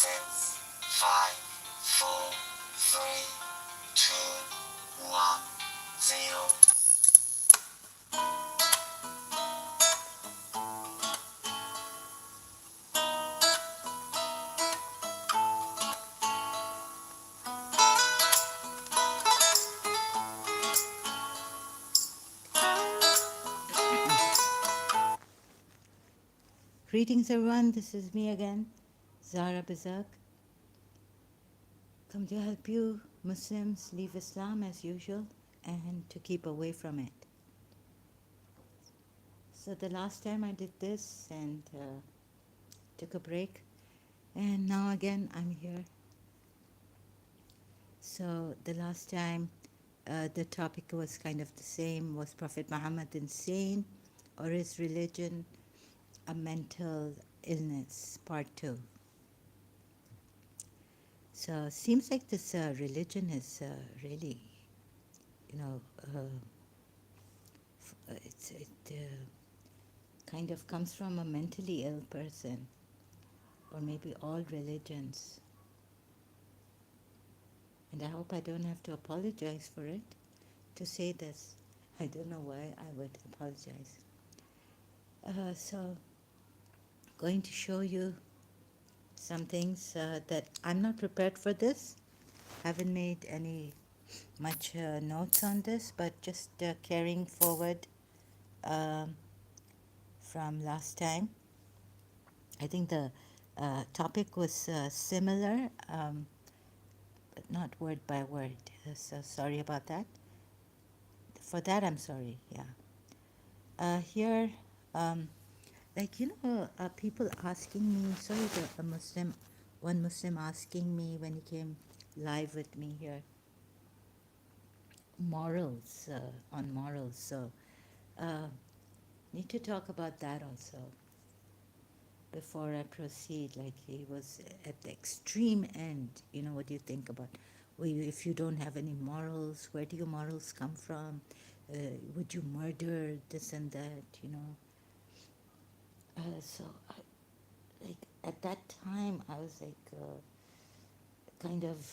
6, 5, 4, 3, 2, 1, 0. Greetings everyone, this is me again, Zara Bazak. Come to help you Muslims leave Islam as usual and to keep away from it. So the last time I did this and took a break, and now again I'm here. So the last time the topic was kind of the same. Was Prophet Muhammad insane or is religion a mental illness? Part 2. So seems like this religion is really, you know, it kind of comes from a mentally ill person, or maybe all religions. And I hope I don't have to apologize for it to say this. I don't know why I would apologize. So, going to show you some things that I'm not prepared for this. Haven't made any much notes on this, but just carrying forward um, from last time. I think the topic was similar, but not word by word. So sorry about that. For that, I'm sorry. Yeah. Here, um, people asking me. Sorry, one Muslim asking me when he came live with me here, morals on morals. So, uh, need to talk about that also before I proceed. Like he was at the extreme end. You know, what do you think about? Well, if you don't have any morals, where do your morals come from? Would you murder this and that? You know. So, like at that time, I was like, kind of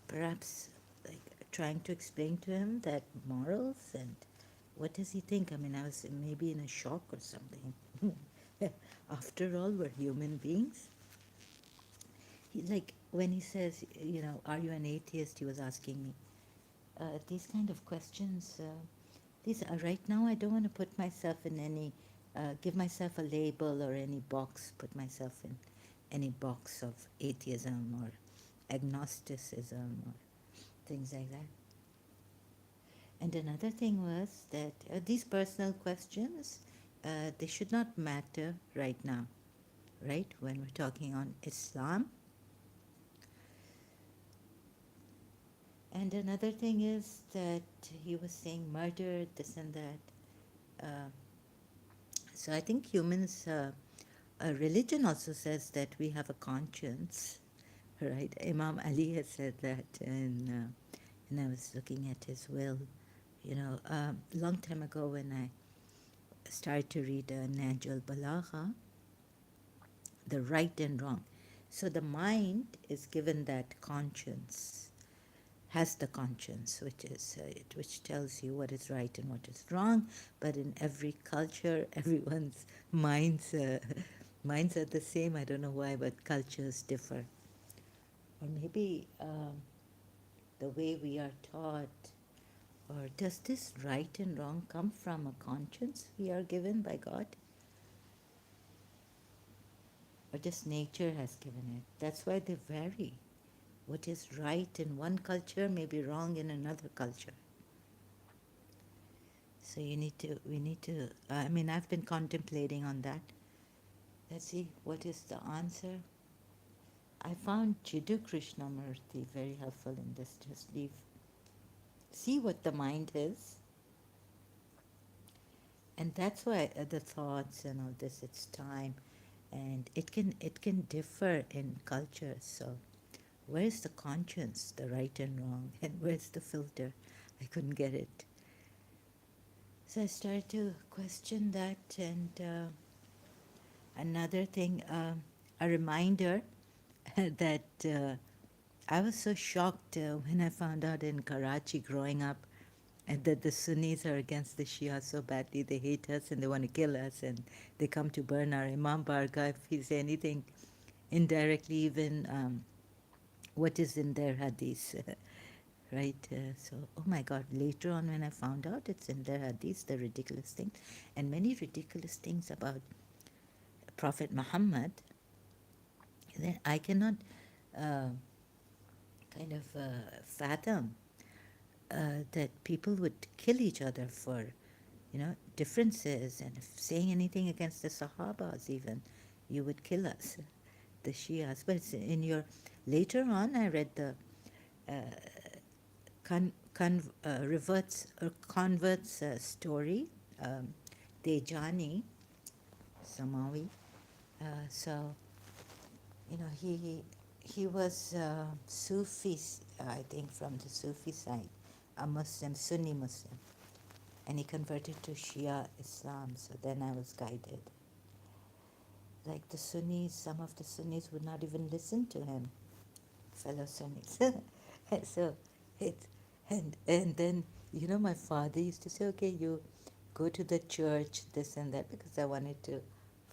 perhaps like trying to explain to him that morals and what does he think? I mean, I was maybe in a shock or something. After all, we're human beings. Like when he says, you know, are you an atheist? He was asking me these kind of questions. These are right now. I don't want to put myself in any, give myself a label or any box. Put myself in any box of atheism or agnosticism or things like that. And another thing was that these personal questions, they should not matter right now, right? When we're talking on Islam. And another thing is that he was saying murder, this and that. Uh, so I think humans, religion also says that we have a conscience, right? Imam Ali has said that, and I was looking at his will, you know, a long time ago when I started to read Naj al-Balagha, the right and wrong. So the mind is given that conscience, has the conscience, which tells you what is right and what is wrong. But in every culture, everyone's minds minds are the same. I don't know why, but cultures differ. Or maybe the way we are taught. Or does this right and wrong come from a conscience we are given by God? Or just nature has given it? That's why they vary. What is right in one culture may be wrong in another culture. So we need to, I mean, I've been contemplating on that. Let's see, what is the answer? I found Jiddu Krishnamurti very helpful in this. Just see what the mind is. And that's why the thoughts and all this, it's time. And it can differ in cultures. So where's the conscience, the right and wrong? And where's the filter? I couldn't get it. So I started to question that. And another thing, a reminder that I was so shocked when I found out in Karachi growing up that the Sunnis are against the Shia so badly. They hate us and they want to kill us, and they come to burn our Imam Barga if he says anything indirectly, even what is in their hadith. Right? So, oh my God, later on when I found out it's in their hadith, the ridiculous things, and many ridiculous things about Prophet Muhammad, then I cannot uh, kind of fathom that people would kill each other for, differences, and if saying anything against the Sahabas even, you would kill us, the Shias. But it's in your, later on I read the uh, reverts or converts story, um, Dejani Samawi. So he was Sufi, I think, from the Sufi side, a Muslim, Sunni Muslim, and he converted to Shia Islam. So then I was guided. Like the Sunnis, some of the Sunnis would not even listen to him, fellow Sunnis. So it, and then my father used to say, okay, you go to the church, this and that, because I wanted to,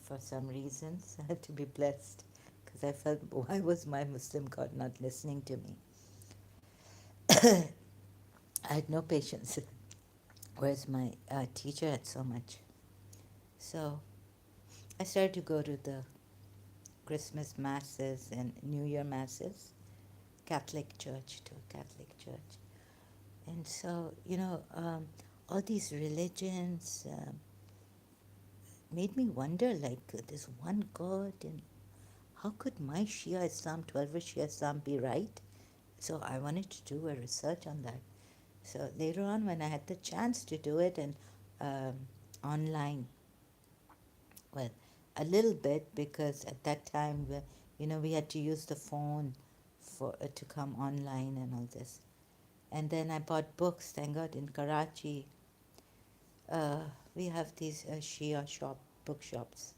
for some reasons, I had to be blessed, because I felt, why was my Muslim God not listening to me? I had no patience, whereas my teacher had so much. So I started to go to the Christmas masses and New Year masses, Catholic church, to a Catholic church. And so, all these religions made me wonder, like, there's one God, and how could my Shia Islam, 12 Shia Islam, be right? So I wanted to do a research on that. So later on, when I had the chance to do it, and um, online, well, a little bit, because at that time, we had to use the phone for to come online and all this. And then I bought books, thank God, in Karachi. We have these Shia bookshops.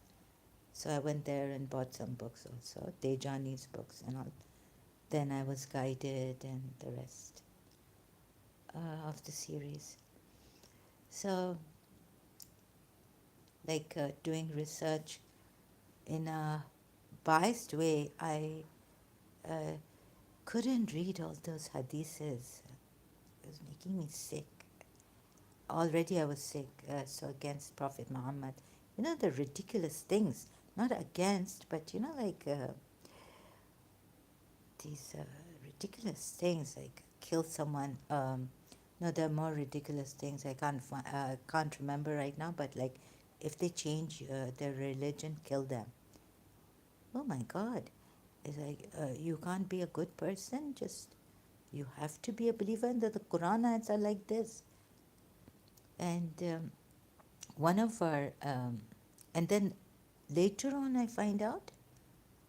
So I went there and bought some books also, Dejani's books and all. Then I was guided and the rest of the series. So, like doing research in a biased way, I uh, couldn't read all those hadiths. It was making me sick. Already I was sick, so against Prophet Muhammad. The ridiculous things, not against, but like these ridiculous things, like kill someone. No, there are more ridiculous things. I can't remember right now, but like if they change their religion, kill them. Oh my God. It's like you can't be a good person, just you have to be a believer, and the Quran ayats are like this. And one of our, and then later on I find out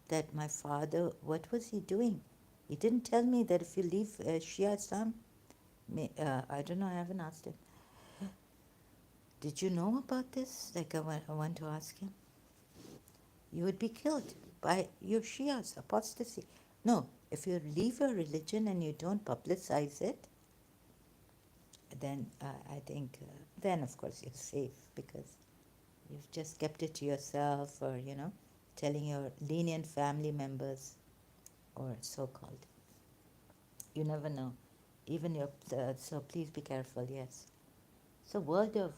that my father, what was he doing? He didn't tell me that if you leave Shia Islam, I don't know, I haven't asked him. Did you know about this? Like, I want to ask him. You would be killed by your Shias, apostasy. No, if you leave your religion and you don't publicize it, then I think, then of course you're safe, because you've just kept it to yourself, or, telling your lenient family members, or so called. You never know. Even your, so please be careful, yes. It's a world of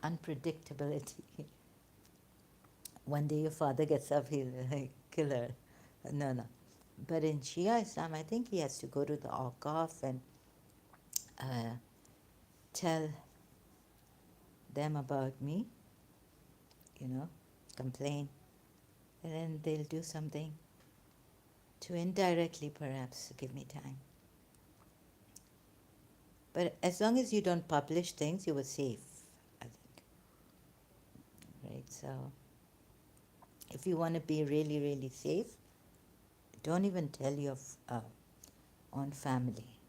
unpredictability. One day your father gets up, he'll kill her. No, no. But in Shia Islam, I think he has to go to the Awqaf and uh, tell them about me, complain, and then they'll do something to indirectly perhaps give me time. But as long as you don't publish things, you were safe, I think. Right? So if you want to be really, really safe, don't even tell your own family.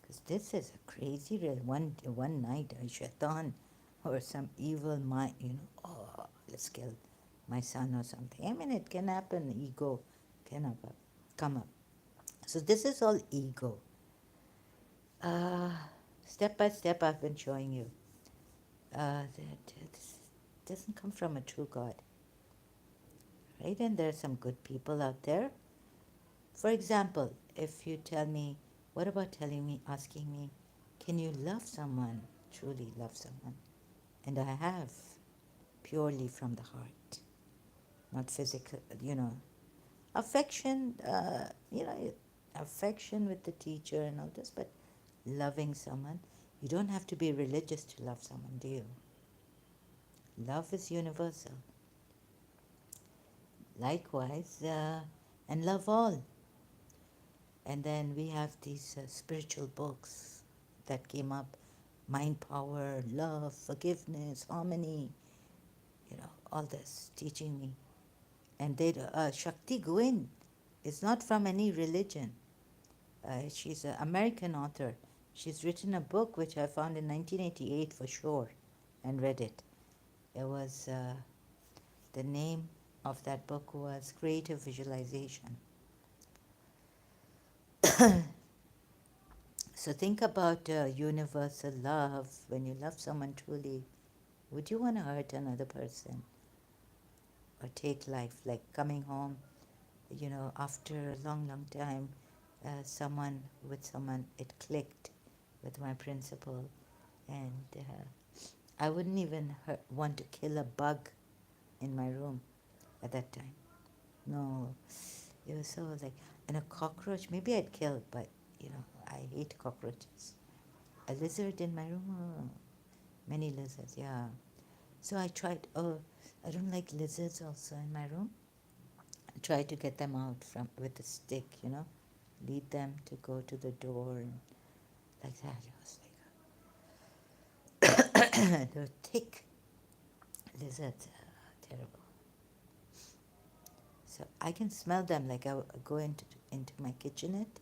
Because this is a crazy, one night, a shaitan or some evil mind, let's kill my son or something. I mean, it can happen. Ego can come up. So this is all ego. Uh, Step by step, I've been showing you that this doesn't come from a true God, right? And there are some good people out there. For example, if you tell me, what about asking me, can you love someone, truly love someone? And I have, purely from the heart, not physical, affection, affection with the teacher and all this, but loving someone. You don't have to be religious to love someone, do you? Love is universal. Likewise, and love all. And then we have these spiritual books that came up: mind power, love, forgiveness, harmony, all this teaching me. And Shakti Goin is not from any religion. She's an American author. She's written a book which I found in 1988 for sure and read it. It was, the name of that book was Creative Visualization. So think about universal love. When you love someone truly, would you want to hurt another person or take life? Like coming home, after a long, long time, someone, it clicked with my principal, and I wouldn't even want to kill a bug in my room at that time. No, it was so like, and a cockroach, maybe I'd kill, but I hate cockroaches. A lizard in my room, oh, many lizards, yeah. So I tried, I don't like lizards also in my room. I tried to get them out with a stick, lead them to go to the door and like that. It was like, they were thick lizards, terrible. So I can smell them, like I go into my kitchenette,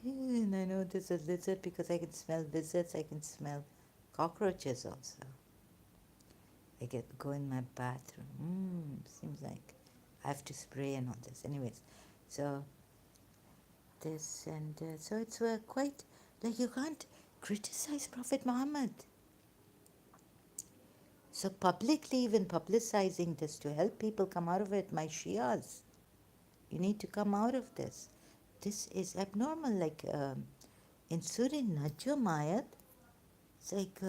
and I know there's a lizard because I can smell lizards. I can smell cockroaches also. I go in my bathroom. Seems like I have to spray and all this. Anyways, so this and so it's quite like you can't criticize Prophet Muhammad. So publicly, even publicizing this to help people come out of it, my Shias, you need to come out of this. This is abnormal. Like in Surah Najm ayat, it's like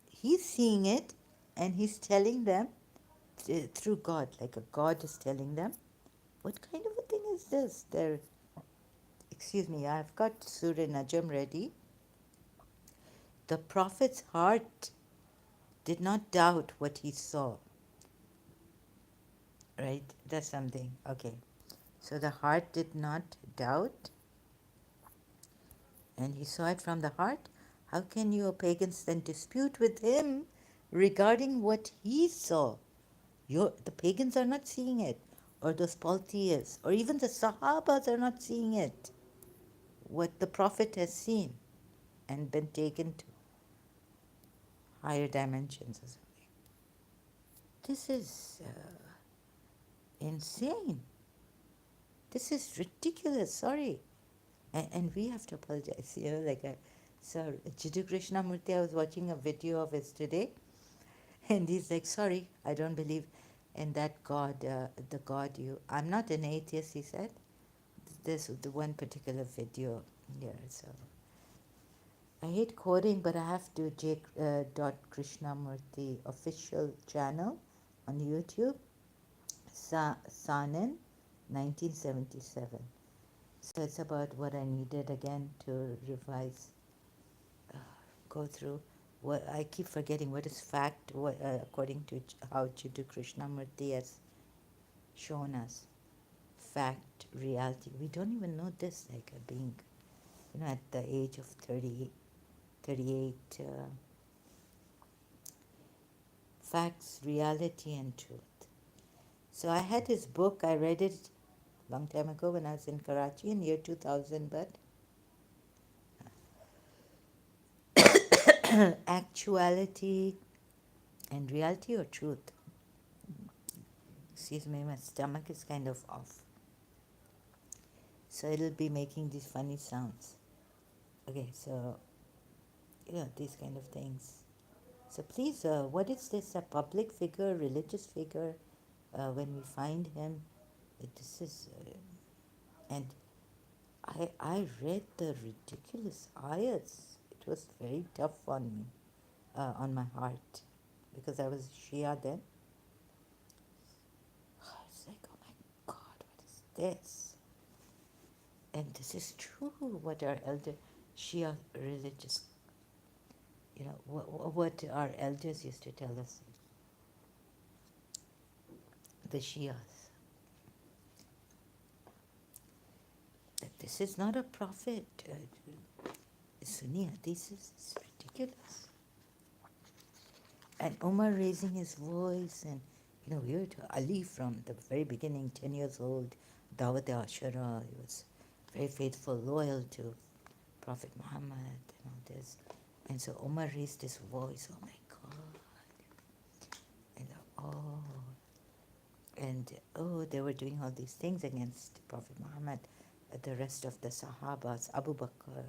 he's seeing it and he's telling them through God, like a God is telling them. What kind of a thing is this? Excuse me, I've got Surah Najm ready. The Prophet's heart did not doubt what he saw. Right? That's something. Okay. So the heart did not doubt, and he saw it from the heart. How can you pagans then dispute with him regarding what he saw? The pagans are not seeing it, or those polytheists, or even the Sahabas are not seeing it. What the Prophet has seen and been taken to higher dimensions or something. This is insane. This is ridiculous. Sorry. And we have to apologize. So Jiddu Krishnamurti, I was watching a video of his today, and he's like, sorry, I don't believe in that God, the God you. I'm not an atheist, he said. This the one particular video here. So I hate quoting, but I have to. Krishnamurti official channel on YouTube, Sanin, 1977. So it's about what I needed again to revise, go through. What I keep forgetting, what is fact, according to how Jiddu Krishnamurti has shown us. Fact, reality. We don't even know this, like being, at the age of 38. Facts, reality, and truth. So I had his book. I read it long time ago when I was in Karachi in year 2000, but actuality And reality or truth? Excuse me, my stomach is kind of off. So it'll be making these funny sounds. Okay, so yeah, these kind of things. So please, what is this? A public figure, religious figure? When we find him, this is, and I read the ridiculous ayats. It was very tough on me, on my heart, because I was Shia then. It's like, oh my God, what is this? And this is true. What our elder Shia religious, what our elders used to tell us, the Shias, that this is not a prophet. Sunni Hadith is ridiculous. And Umar raising his voice, and we heard Ali from the very beginning, 10 years old, Dawat Ashara, he was very faithful, loyal to Prophet Muhammad and all this. And so Umar raised his voice, oh my God. And they were doing all these things against Prophet Muhammad, the rest of the Sahabas, Abu Bakr,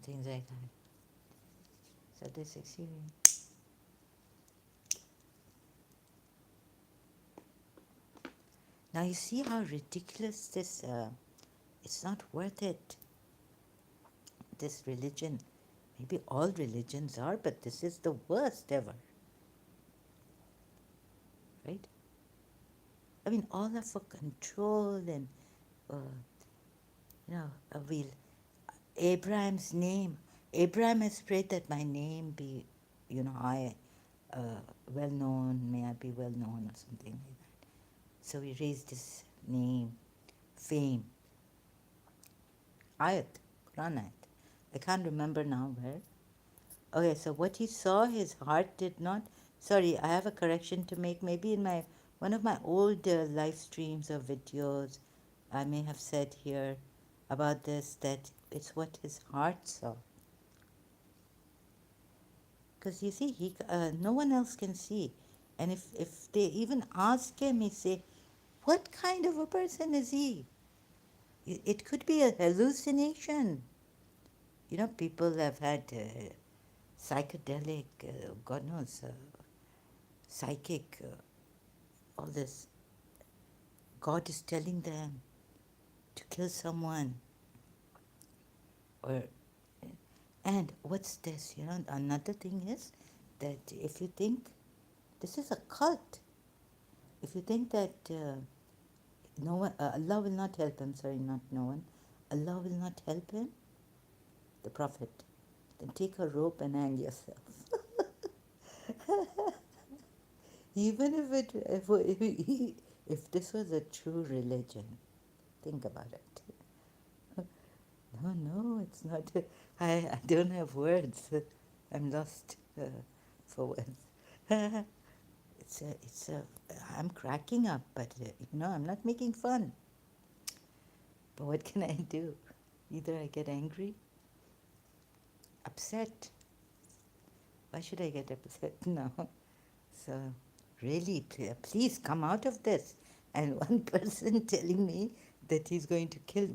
things like that. So this experience. Now you see how ridiculous this, it's not worth it, this religion. Maybe all religions are, but this is the worst ever. Right? I mean, all are for control and, we'll, Abraham's name. Abraham has prayed that my name be, I, well known, may I be well known or something like that. So he raised his name, fame. Ayat, Quran ayat. I can't remember now where. Okay, so what he saw, his heart did not. Sorry, I have a correction to make. Maybe in one of my old live streams or videos, I may have said here about this that it's what his heart saw. Because you see, no one else can see. And if they even ask him, he say, what kind of a person is he? It could be a hallucination. People have had psychedelic, God knows, psychic, all this. God is telling them to kill someone. And what's this? Another thing is that if you think this is a cult, if you think that no one, Allah will not help him, sorry, not no one, Allah will not help him, the Prophet, then take a rope and hang yourself. Even if this was a true religion, think about it. No, it's not. I don't have words. I'm lost for words. I'm cracking up, but I'm not making fun. But what can I do? Either I get angry, upset. Why should I get upset now? So, really, please come out of this. And one person telling me that he's going to kill,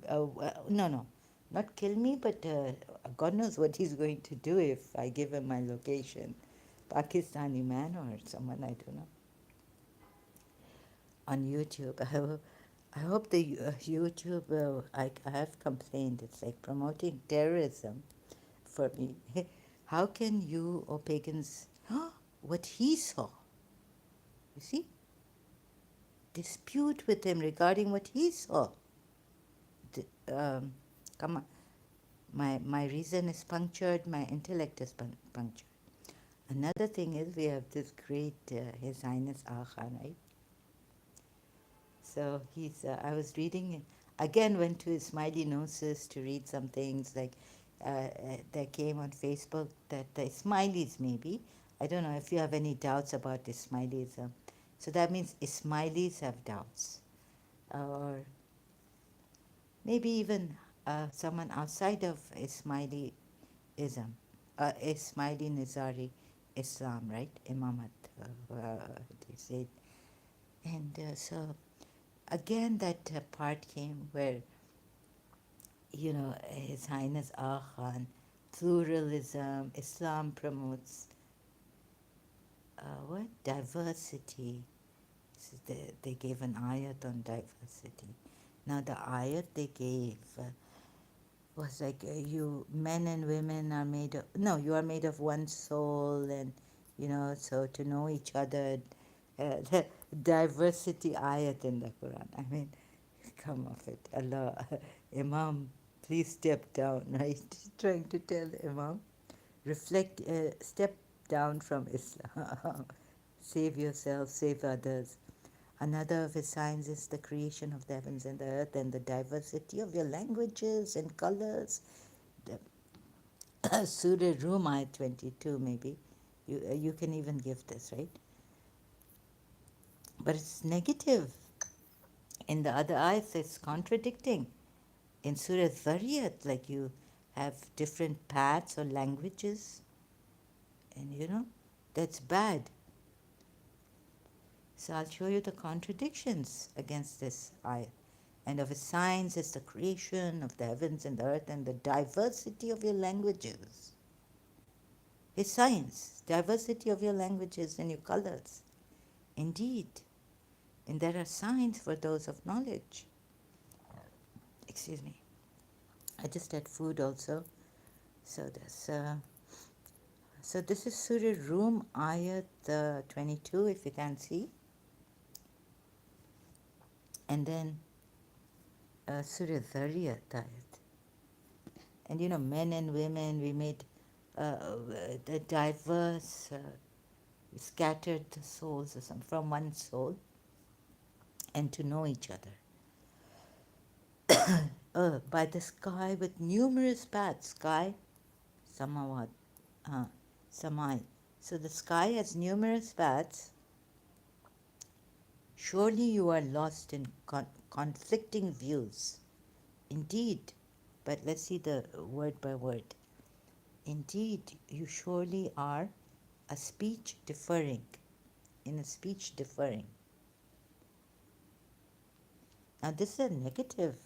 no, not kill me, but God knows what he's going to do if I give him my location. Pakistani man or someone, I don't know. On YouTube. I hope the YouTube, I have complained, it's like promoting terrorism for me. How can you or pagans, what he saw, you see, dispute with him regarding what he saw? Come on. My reason is punctured, my intellect is punctured. Another thing is we have this great His Highness Agha, right? So I was reading, again went to his Smiley Noses to read some things like that came on Facebook, that the Ismailis maybe, I don't know if you have any doubts about Ismailism. So that means Ismailis have doubts. Or maybe even someone outside of Ismailism, Ismaili Nizari Islam, right? Imamat, they say. And so again, that part came where, His Highness Ah Khan, pluralism, Islam promotes what? Diversity. So they gave an ayat on diversity. Now the ayat they gave was like you men and women are made of no you are made of one soul, and so to know each other, the diversity ayat in the Quran. I mean, come off it, Allah. Imam, please step down, right? Trying to tell Imam, reflect, step down from Islam. Save yourself, save others. Another of his signs is the creation of the heavens and the earth and the diversity of your languages and colors. Surah Rum, ayat 22, maybe. You can even give this, right? But it's negative. In the other ayats, it's contradicting. In Surah Dhariyat, like you have different paths or languages, and that's bad. So I'll show you the contradictions against this ayat. And of his signs is the creation of the heavens and the earth and the diversity of your languages. His signs, diversity of your languages and your colors. Indeed, and there are signs for those of knowledge. Excuse me. I just had food also. So this is Surah Rum, ayat 22, if you can see. And then Surah Dhariyat ayat. And men and women, we made the diverse, scattered souls or something from one soul, and to know each other. By the sky with numerous paths. Sky, samawat, samai. So the sky has numerous paths. Surely you are lost in conflicting views. Indeed, but let's see the word by word. Indeed, you surely are a speech differing, in a speech differing. Now this is a negative.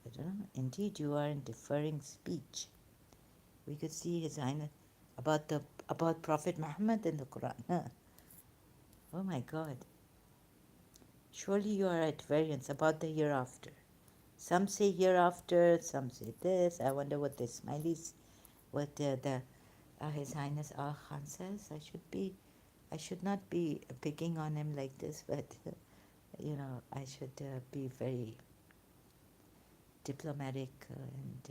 I don't know. Indeed, you are in differing speech. We could see His Highness about Prophet Muhammad in the Quran. Oh my God. Surely you are at variance about the hereafter. Some say hereafter, some say this. I wonder what the smileys, what His Highness Ah Khan says. I should not be picking on him like this, but I should be very diplomatic and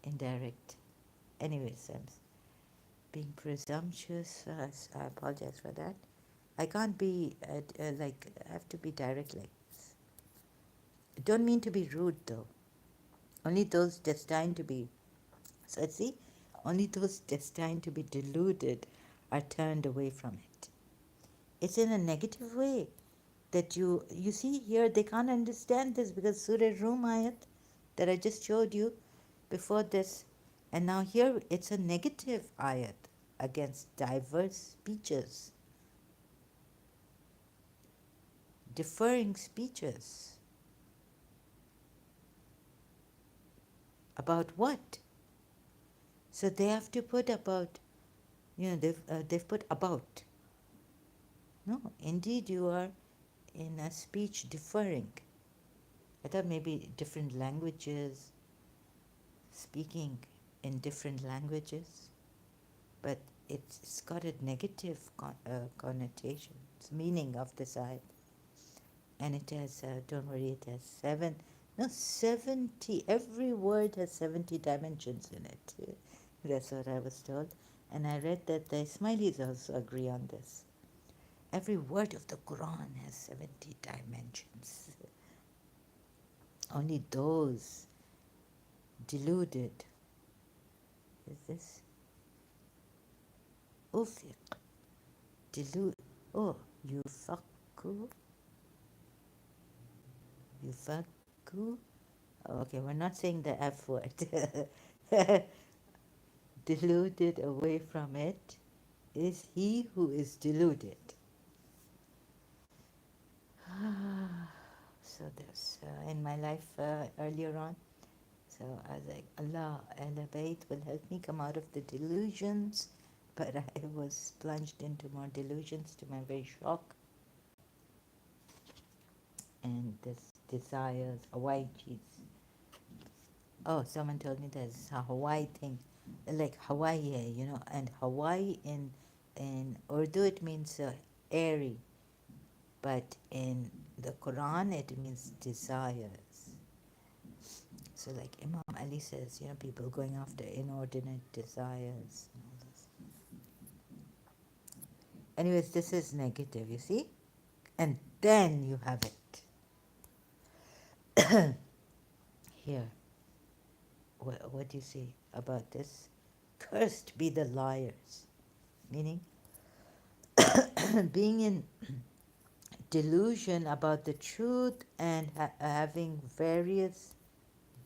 indirect. Anyways, I'm being presumptuous. I apologize for that. I can't be I have to be direct like this. I don't mean to be rude though. Only those destined to be, so see, only those destined to be deluded are turned away from it. It's in a negative way that you see here they can't understand this because Surah Rum ayat that I just showed you before this, and now here it's a negative ayat against diverse speeches, differing speeches. About what? So they have to put about, they've put about. No, indeed you are in a speech differing. I thought maybe different languages, speaking in different languages, but it's got a negative connotation. It's meaning of this ayat. And it has, don't worry, it has 70, every word has 70 dimensions in it. That's what I was told. And I read that the Ismailis also agree on this. Every word of the Quran has 70 dimensions. Only those deluded. Is this? Ufiq. Delude. Oh, yufakku. Yufakku. Oh, okay, we're not saying the F word. deluded away from it is he who is deluded. So this in my life earlier on. So I was like, Allah, Ahl Bayt will help me come out of the delusions. But I was plunged into more delusions to my very shock. And this desires, Hawaii cheese. Oh, someone told me there's a Hawaii thing, like Hawaii, and Hawaii in Urdu it means airy, but in the Quran it means desires. So like Imam Ali says, people going after inordinate desires and all this. Anyways, this is negative, you see? And then you have it. Here, what do you see about this? Cursed be the liars. Meaning, being in delusion about the truth and having various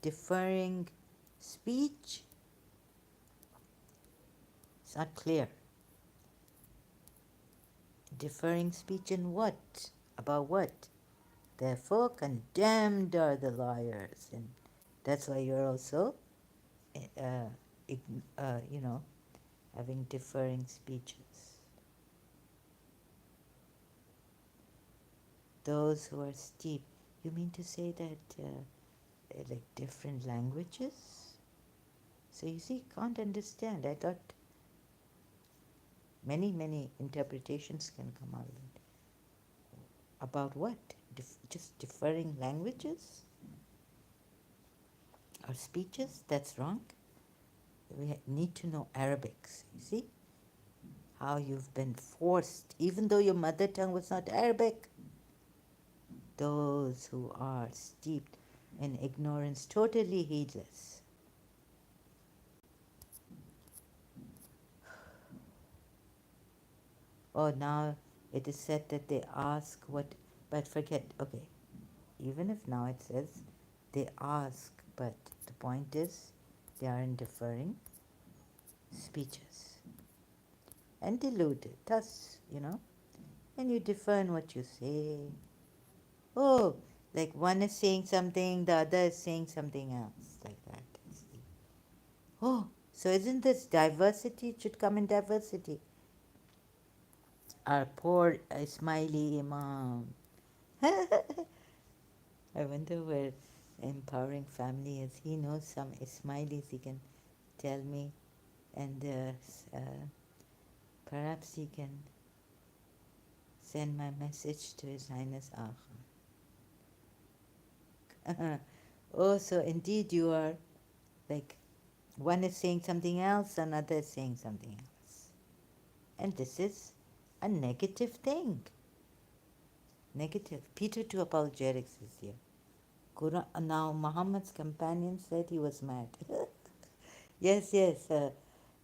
differing speech. It's not clear. Differing speech in what? About what? Therefore, condemned are the liars. And that's why you're also, uh, you know, having differing speeches. Those who are steep. You mean to say that, like, different languages? So you see, can't understand. I thought many interpretations can come out of it. About what? Just differing languages or speeches? That's wrong. We need to know Arabics. You see how you've been forced, even though your mother tongue was not Arabic. Those who are steeped in ignorance, totally heedless. Oh, now it is said that they ask what, but forget, okay, even if now it says they ask, but the point is they are in differing speeches and deluded. Thus, and you differ in what you say. Oh, like one is saying something, the other is saying something else, like that. Oh, so isn't this diversity? It should come in diversity. Our poor Ismaili Imam. I wonder where Empowering Family is. He knows some Ismailis, he can tell me, and perhaps he can send my message to His Highness Agha. Oh, so indeed you are like, one is saying something else, another is saying something else. And this is a negative thing. Negative. Peter to apologetics is here. Quran, now Muhammad's companion said he was mad. Yes,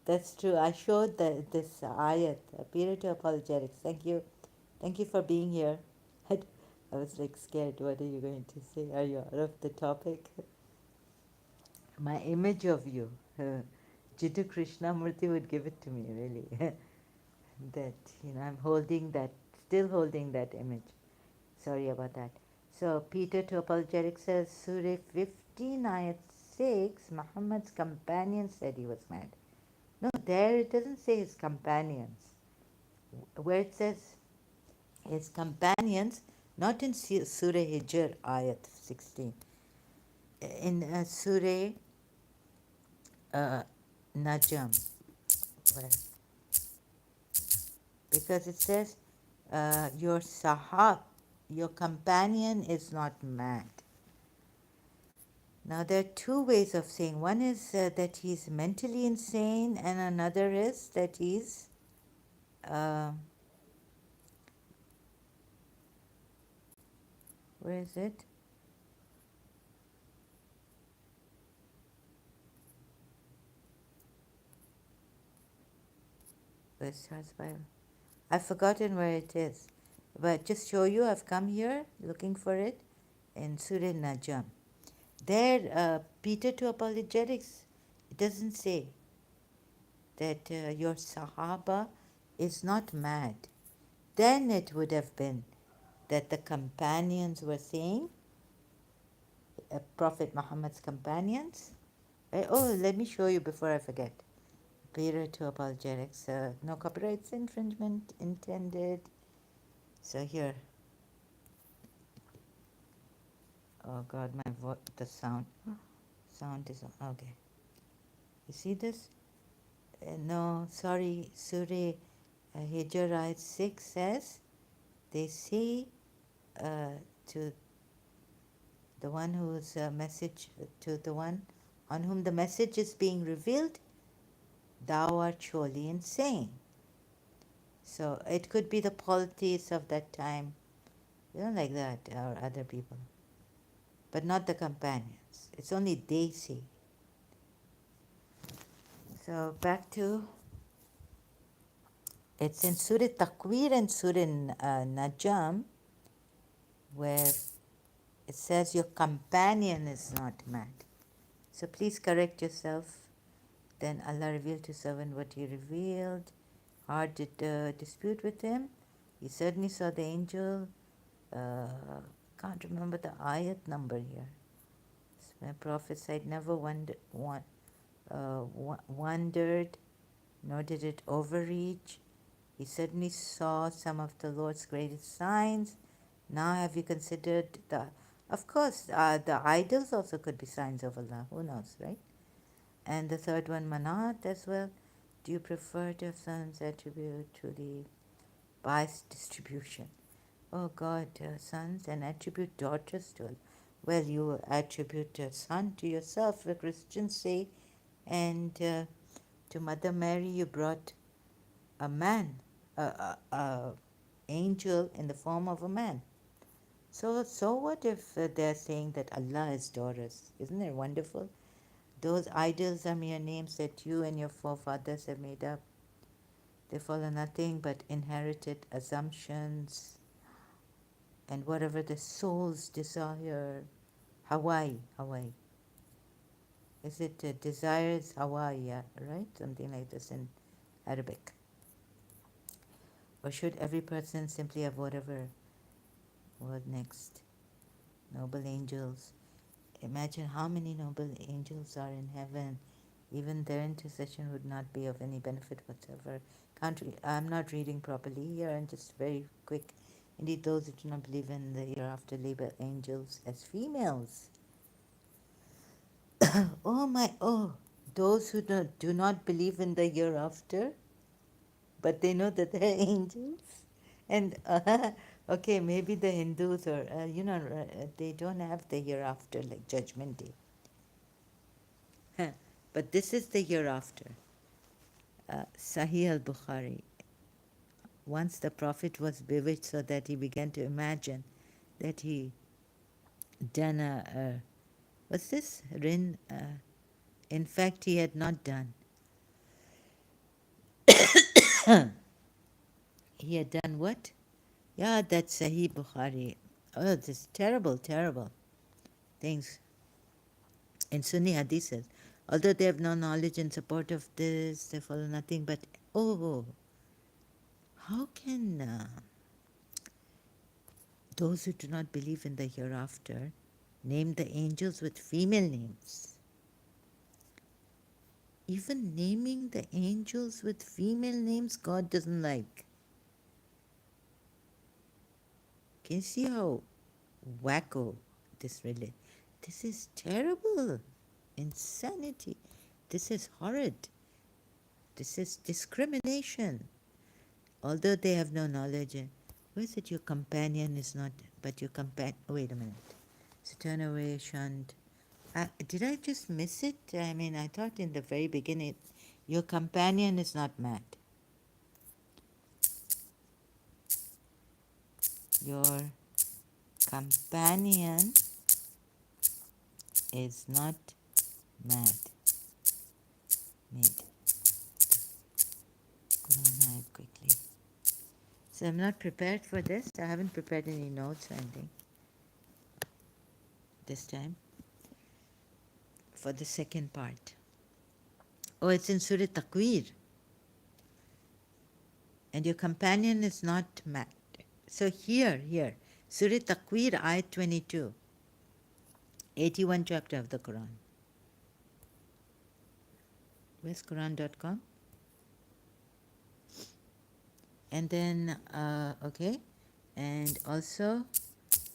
that's true. I showed this ayat, Peter to apologetics. Thank you. Thank you for being here. I was like scared. What are you going to say? Are you out of the topic? My image of you, Jiddu Krishnamurti would give it to me, really. That, I'm holding that, still holding that image. Sorry about that. So, Peter to Apologetics says, Surah 15, Ayat 6, Muhammad's companions said he was mad. No, there it doesn't say his companions. Where it says his companions, not in Surah Hijr, Ayat 16, in Surah Najm, where, because it says your sahab, your companion is not mad. Now there are two ways of saying. One is that he's mentally insane, and another is that he's where is it? Where it starts by, I've forgotten where it is, but just show you, I've come here looking for it in Surah Najm. There, Peter to Apologetics, it doesn't say. that your Sahaba is not mad. Then it would have been that the companions were saying, Prophet Muhammad's companions. Oh, let me show you before I forget. Clearer to apologetics. No copyrights infringement intended. So here. Oh God, the sound is okay. You see this? No, sorry. Surah Hijr ayat 6 says, they say to the one whose message, to the one on whom the message is being revealed, thou art surely insane. So it could be the polities of that time, like that, or other people, but not the companions. It's only they say. So back to, it's in Surah Takwir and Surah Najm, where it says your companion is not mad. So please correct yourself. Then Allah revealed to servant what he revealed. Hard did dispute with him. He certainly saw the angel. Can't remember the ayat number here. My Prophet said, never wondered, nor did it overreach. He certainly saw some of the Lord's greatest signs. Now have you considered of course, the idols also could be signs of Allah. Who knows, right? And the third one, manat as well. Do you prefer to have sons attribute to the biased distribution? Oh God, sons, and attribute daughters to Allah. Well, you attribute a son to yourself, the Christians say, and to Mother Mary you brought a man, a angel in the form of a man. So what if they're saying that Allah is daughters? Isn't it wonderful? Those idols are mere names that you and your forefathers have made up. They follow nothing but inherited assumptions and whatever the soul's desire. Hawaii. Is it desires Hawaii, yeah, right? Something like this in Arabic. Or should every person simply have whatever? What next? Noble angels. Imagine how many noble angels are in heaven. Even their intercession would not be of any benefit whatsoever. I'm not reading properly here, and just very quick. Indeed, those who do not believe in the hereafter label angels as females. Oh, those who do not believe in the hereafter, but they know that they're angels. And okay, maybe the Hindus or they don't have the hereafter like Judgment Day. But this is the hereafter. Sahih al-Bukhari. Once the Prophet was bewitched so that he began to imagine that he done what's this? In fact, he had not done. He had done what? Yeah, that's Sahih Bukhari. Oh, this terrible things in Sunni hadiths. Although they have no knowledge in support of this, they follow nothing but, how can those who do not believe in the hereafter name the angels with female names? Even naming the angels with female names, God doesn't like. Can you see how wacko this really? This is terrible. Insanity. This is horrid. This is discrimination. Although they have no knowledge. Where is it? Your companion is not, but your companion. Wait a minute. So turn away, shunned. Did I just miss it? I mean, I thought in the very beginning, your companion is not mad. Your companion is not mad. Made. Go quickly. So I'm not prepared for this. I haven't prepared any notes or anything this time for the second part. Oh, it's in Surah Takwir. and your companion is not mad. So here, Surah Takwir, Ayat 22, 81 chapter of the Quran. Where's Quran.com? And then, okay, and also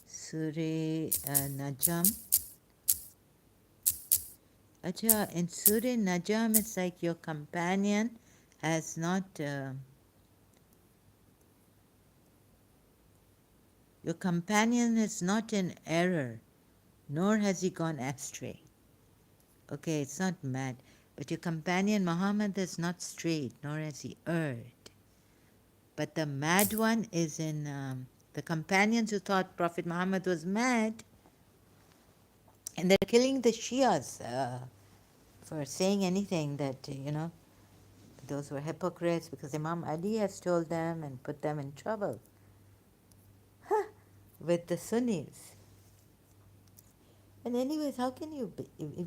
Surah Najm. Acha, in Surah Najm, it's like your companion has not, your companion is not in error, nor has he gone astray. Okay, it's not mad, but your companion Muhammad is not strayed, nor has he erred. But the mad one is in the companions who thought Prophet Muhammad was mad, and they're killing the Shias for saying anything that, those were hypocrites because Imam Ali has told them and put them in trouble with the Sunnis. And anyways, how can we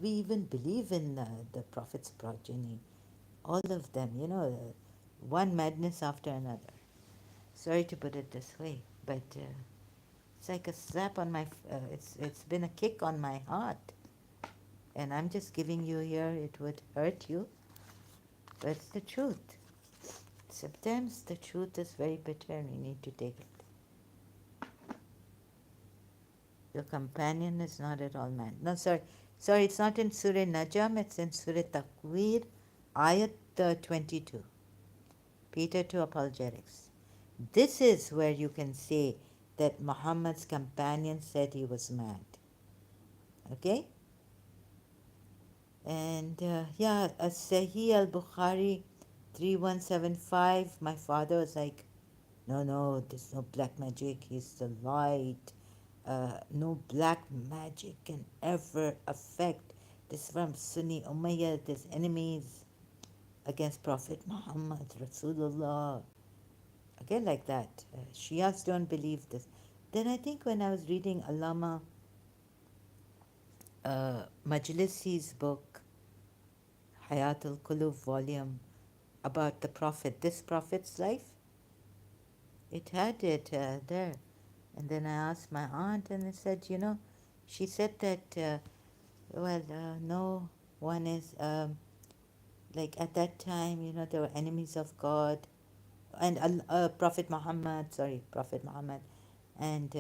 even believe in the Prophet's progeny? All of them, one madness after another. Sorry to put it this way, but it's like a slap on my. It's been a kick on my heart, and I'm just giving you here. It would hurt you, but it's the truth. Sometimes the truth is very bitter, and we need to take it. Your companion is not at all mad. No, sorry. It's not in Surah Najm. It's in Surah Takwir, Ayat 22. Peter to apologetics. This is where you can say that Muhammad's companion said he was mad. Okay? And Sahih al Bukhari 3175. My father was like, no, there's no black magic. He's the light. No black magic can ever affect. This is from Sunni Umayyad, his enemies against Prophet Muhammad, Rasulullah. Okay, like that. Shias don't believe this. Then I think when I was reading Allama Majlisi's book, Hayatul Qulub volume, about the Prophet, this Prophet's life, it had it there. And then I asked my aunt, and I said, she said that, no one is, like at that time, there were enemies of God, and Prophet Muhammad, and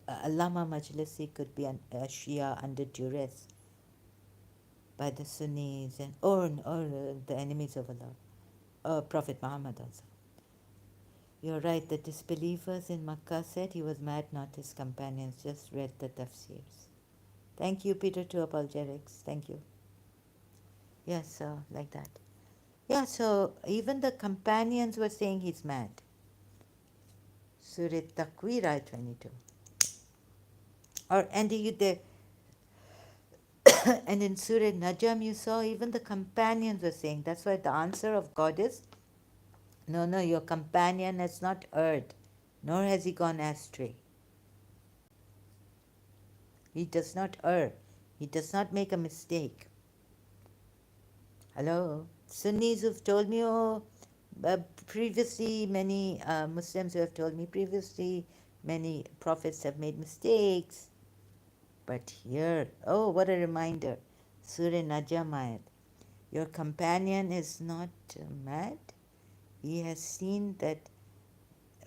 Allama Majlisi could be a Shia under duress by the Sunnis or the enemies of Allah, Prophet Muhammad also. You're right, the disbelievers in Makkah said he was mad, not his companions. Just read the tafsirs. Thank you, Peter, to apologetics. Thank you. Yes, so like that. Yeah, so even the companions were saying he's mad. Surah Takwir, 22. And and in Surah Najm, you saw even the companions were saying. That's why the answer of God is, no, your companion has not erred, nor has he gone astray. He does not err. He does not make a mistake. Hello? Sunnis who've told me, previously, many Muslims who have told me previously, many prophets have made mistakes. But here, what a reminder. Surah Najm ayat. Your companion is not mad. He has seen that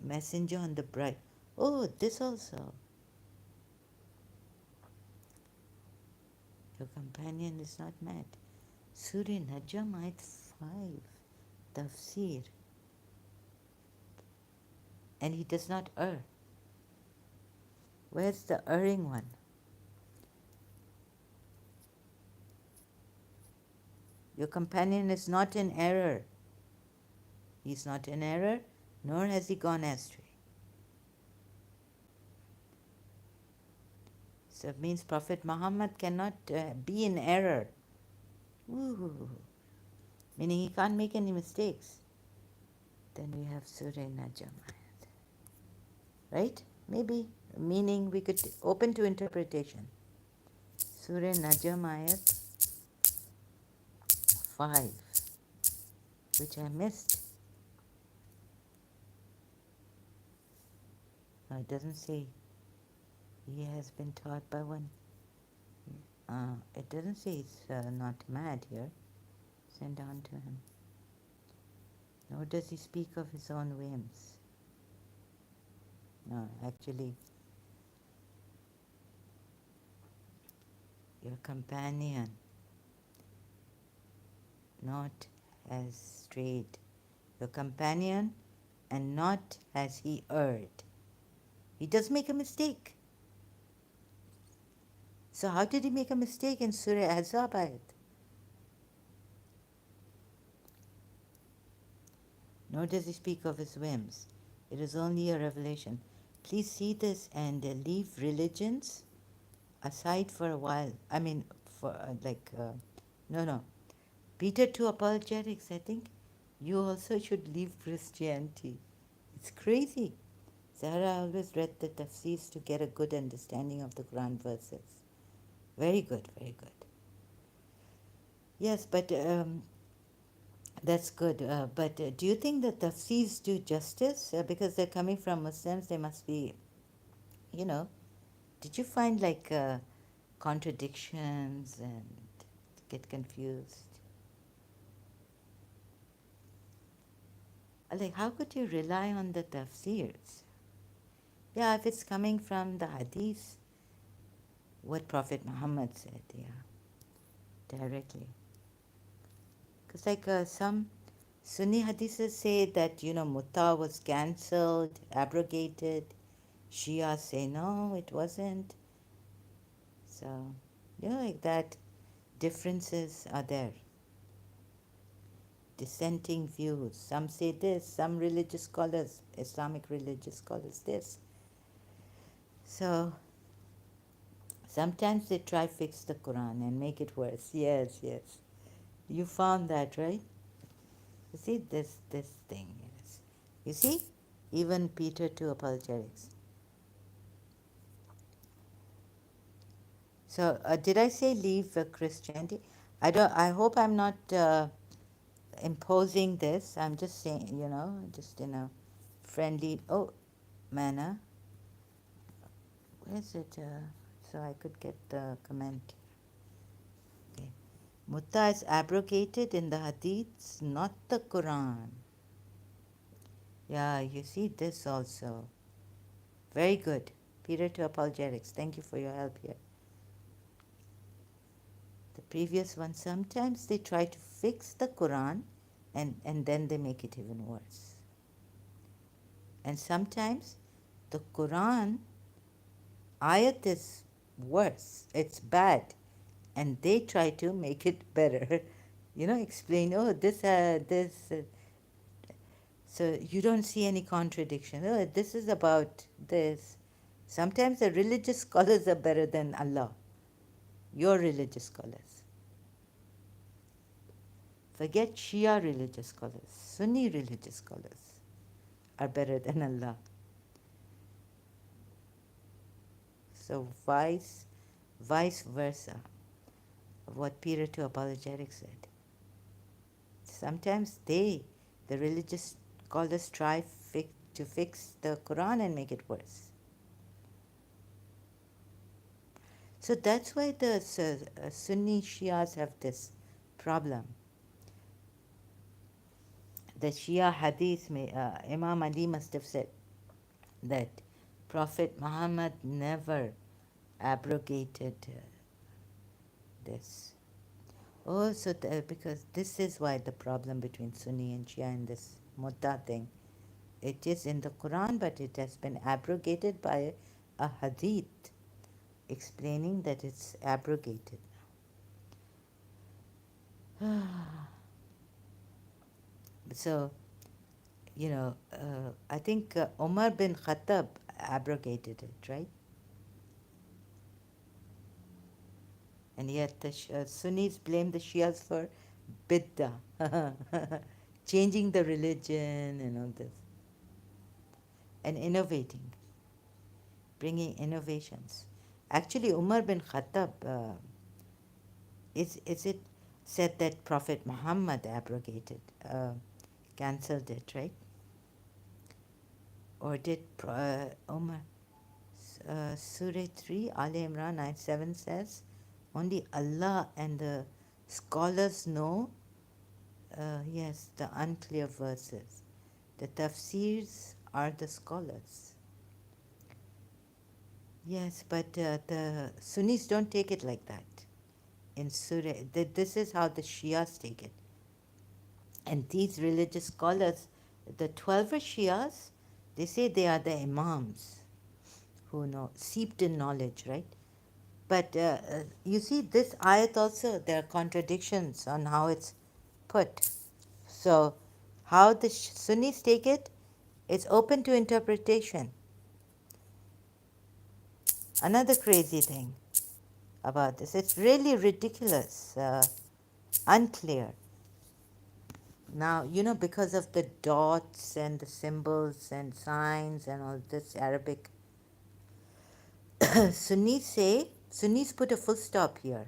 messenger on the bright. Oh, this also. Your companion is not mad. Surah Najm ayat 5. Tafsir. And he does not err. Where's the erring one? Your companion is not in error. He's not in error, nor has he gone astray. So it means Prophet Muhammad cannot be in error. Ooh. Meaning he can't make any mistakes. Then we have Surah Najm. Right? Maybe. Meaning we could open to interpretation. Surah Najm ayat 5, which I missed. No, it doesn't say he has been taught by one. It doesn't say he's not mad here. Send on to him. Nor does he speak of his own whims. No, actually, your companion not has strayed. Your companion and not has he erred. He does make a mistake. So how did he make a mistake in Surah Azab? Nor does he speak of his whims. It is only a revelation. Please see this and leave religions aside for a while. I mean, for no. Peter to apologetics, I think you also should leave Christianity. It's crazy. Zahra always read the tafsirs to get a good understanding of the Quran verses. Very good, very good. Yes, but that's good. But do you think that tafsirs do justice? Because they're coming from Muslims, they must be, you know. Did you find like contradictions and get confused? Like, how could you rely on the tafsirs? Yeah, if it's coming from the hadith, what Prophet Muhammad said, yeah, directly. Because like some Sunni hadiths say that, Mutta was cancelled, abrogated. Shia say no, it wasn't. So, like that, differences are there. Dissenting views. Some say this, some religious scholars, Islamic religious scholars, this. So, sometimes they try fix the Quran and make it worse. Yes, yes. You found that, right? You see this thing. Yes. You see, even Peter to apologetics. So did I say leave Christianity? I don't. I hope I'm not imposing this. I'm just saying, just in a friendly manner. Where is it? So I could get the comment. Okay. Mutta is abrogated in the hadiths, not the Quran. Yeah, you see this also. Very good. Peter to apologetics. Thank you for your help here. The previous one, sometimes they try to fix the Quran and then they make it even worse. And sometimes the Quran ayat is worse, it's bad, and they try to make it better. Explain, this. So you don't see any contradiction. Oh, this is about this. Sometimes the religious scholars are better than Allah, your religious scholars. Forget Shia religious scholars, Sunni religious scholars are better than Allah. So vice versa of what Peter to apologetics said. Sometimes the religious scholars, try to fix the Quran and make it worse. So that's why the Sunni Shias have this problem. The Shia hadith, Imam Ali must have said that Prophet Muhammad never abrogated this. Oh, so because this is why the problem between Sunni and Shia in this Mutta thing. It is in the Quran, but it has been abrogated by a hadith explaining that it's abrogated now. So, I think Omar bin Khattab abrogated it, right? And yet the Sunnis blame the Shias for bid'ah, changing the religion and all this, and innovating, bringing innovations. Actually, Umar bin Khattab, is it said that Prophet Muhammad abrogated, cancelled it, right? Or did Omar Surah 3, Al Imran 9:7 says, only Allah and the scholars know, yes, the unclear verses. The tafsirs are the scholars. Yes, but the Sunnis don't take it like that. In Surah, this is how the Shias take it. And these religious scholars, the 12 Shias, they say they are the Imams who know, seeped in knowledge, right? But you see, this ayat also, there are contradictions on how it's put. So, how the Sunnis take it, it's open to interpretation. Another crazy thing about this, it's really ridiculous, unclear. Now, because of the dots and the symbols and signs and all this Arabic, Sunnis put a full stop here.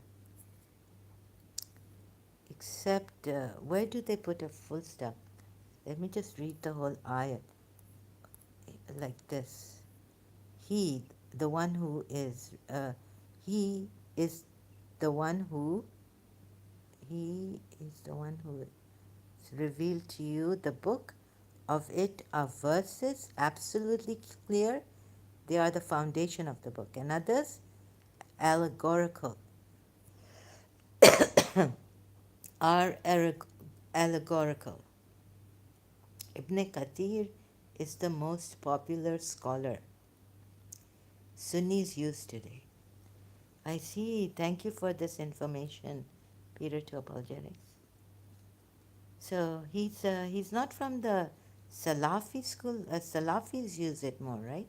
Except, where do they put a full stop? Let me just read the whole ayat like this. He, the one who is, he is the one who, he is the one who is revealed to you the book. Of it are verses absolutely clear. They are the foundation of the book. And others, allegorical, are allegorical. Ibn Kathir is the most popular scholar Sunnis use today. I see. Thank you for this information, Peter to Apologetics. So he's not from the Salafi school. Salafis use it more, right?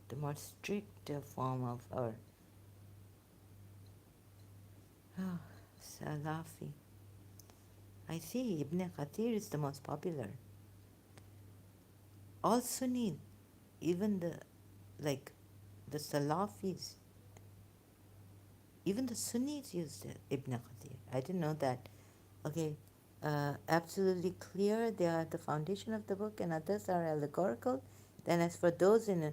The more strict form of our Salafi. I see. Ibn Kathir is the most popular. All Sunni, even the Salafis, even the Sunnis use Ibn Kathir. I didn't know that. Okay, absolutely clear. They are the foundation of the book, and others are allegorical. Then, as for those in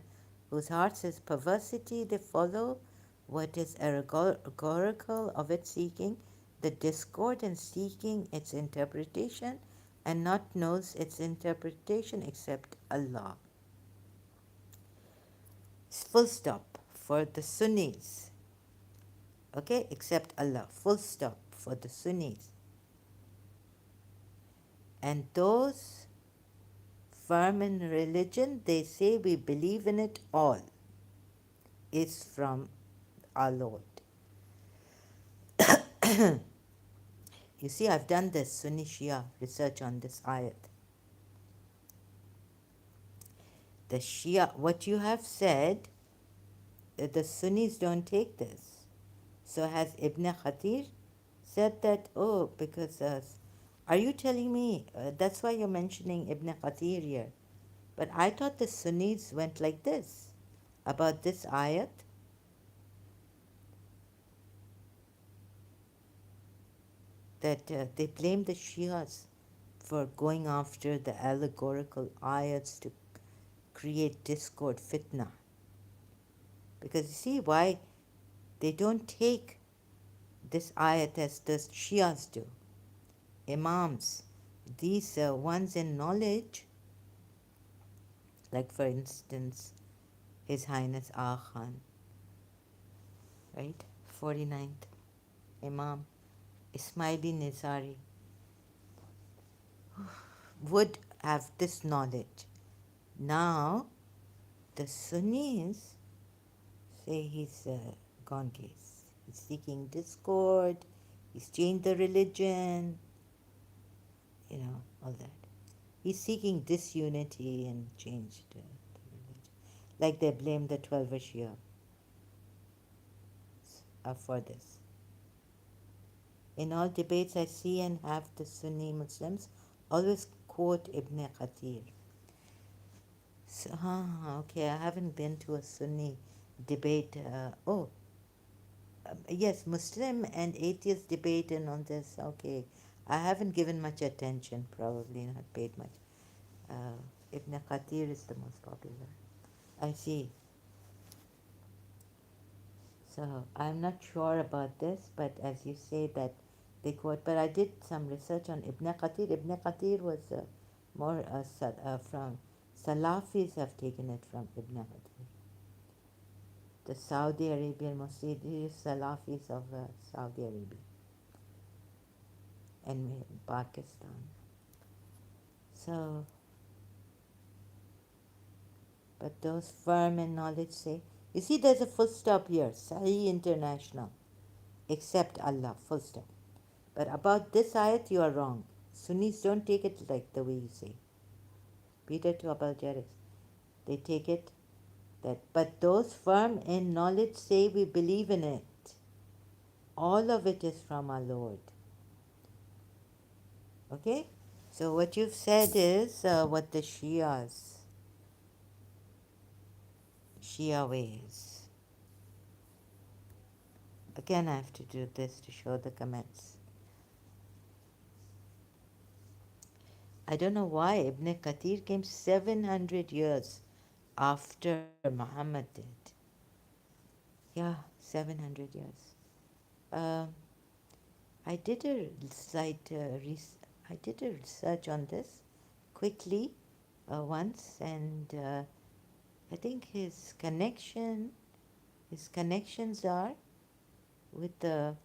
whose hearts is perversity, they follow what is allegorical of its seeking, the discord and seeking its interpretation, and not knows its interpretation except Allah. Full stop for the Sunnis. Okay, except Allah. Full stop for the Sunnis. And those firm in religion, they say we believe in it all, is from our Lord. You see, I've done this Sunni Shia research on this ayat. The Shia, what you have said, the Sunnis don't take this. So has Ibn Khatir said that, oh, because, are you telling me, that's why you're mentioning Ibn Khatir here. But I thought the Sunnis went like this about this ayat. That they blame the Shias for going after the allegorical ayats to create discord, fitna. Because you see why they don't take this ayat as the Shias do. Imams, these ones in knowledge, like for instance, His Highness Ah Khan, right? 49th Imam, Ismaili Nizari, would have this knowledge. Now, the Sunnis say he's gone case. He's seeking discord, he's changed the religion, all that. He's seeking disunity and changed the religion. Like they blame the 12 Shia for this. In all debates I see and have the Sunni Muslims always quote Ibn Kathir. So, okay, I haven't been to a Sunni debate. Yes, Muslim and atheist debate and on this. Okay, I haven't given much attention, probably not paid much. Ibn Qatir is the most popular. I see. So I'm not sure about this, but as you say that they quote, but I did some research on Ibn Qatir. Ibn Qatir was more from Salafis have taken it from Ibn Qatir. The Saudi Arabian Muslim Salafis of Saudi Arabia and Pakistan. So, but those firm in knowledge say, you see, there's a full stop here. Sahih International, except Allah, full stop. But about this ayat, you are wrong. Sunnis don't take it like the way you say. Peter to apologetics. They take it that, but those firm in knowledge say we believe in it. All of it is from our Lord. Okay? So what you've said is what the Shia ways. Again, I have to do this to show the comments. I don't know why Ibn Kathir came 700 years after Muhammad did. Yeah, 700 years. Um, I did a slight I did a research on this quickly once, and I think his connections are with the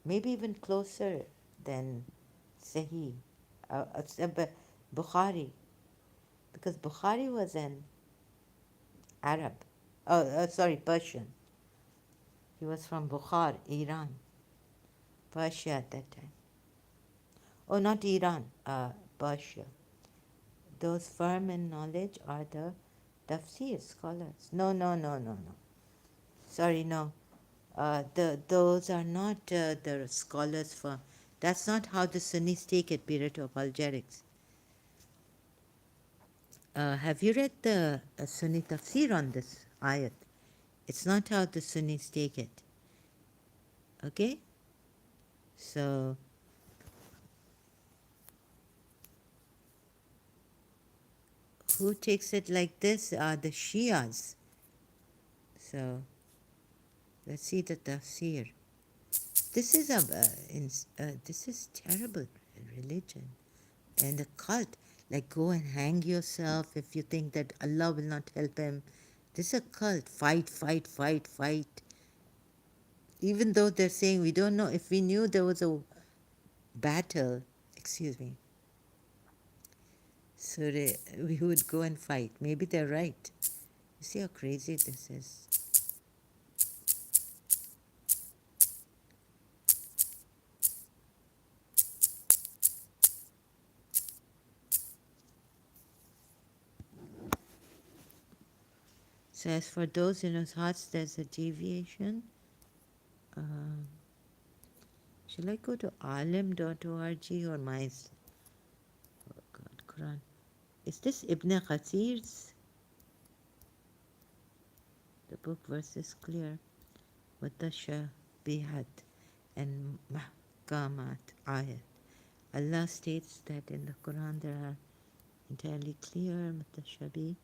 maybe even closer than Sahih, Bukhari, because Bukhari was an Arab. Oh, sorry, Persian. He was from Bukhar, Iran, Persia at that time. Oh, not Iran, Persia. Those firm in knowledge are the tafsir scholars. No, no, no, no, no. Sorry, no. Those are not the scholars for. That's not how the Sunnis take it, period of apologetics. Have you read the Sunni tafsir on this ayat? It's not how the Sunnis take it. Okay? So, who takes it like this are the Shias. So, let's see the tafsir. This is terrible religion and a cult. Like go and hang yourself if you think that Allah will not help him. This is a cult. Fight, fight, fight, fight. Even though they're saying we don't know, if we knew there was a battle, excuse me, so we would go and fight. Maybe they're right. You see how crazy this is. So as for those in whose hearts there's a deviation, uh, shall I go to alim.org or my Quran? Is this Ibn Kathir's? The book verse is clear. Mutashabihat and Mahkamat ayat. Allah states that in the Quran there are entirely clear, Mutashabih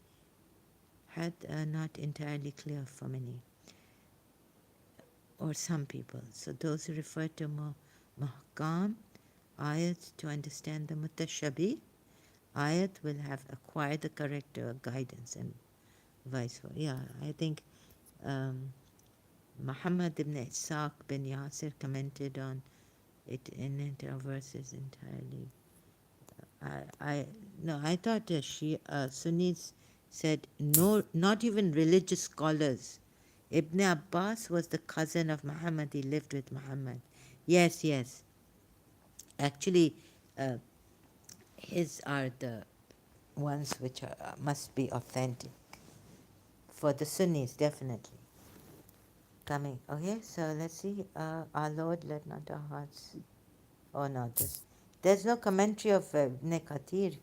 had not entirely clear for many or some people. So those who refer to Mahkam ayat to understand the Mutashabih ayat will have acquired the correct guidance and vice versa. Yeah, I think Muhammad ibn Ishaq bin Yasir commented on it in verses entirely. I thought Sunnis said no, not even religious scholars. Ibn Abbas was the cousin of Muhammad. He lived with Muhammad. Yes, yes. Actually, uh, his are the ones which must be authentic for the Sunnis, definitely. Coming. Okay, so let's see. Our Lord, let not our hearts. Oh no, there's no commentary of Ibn Kathir.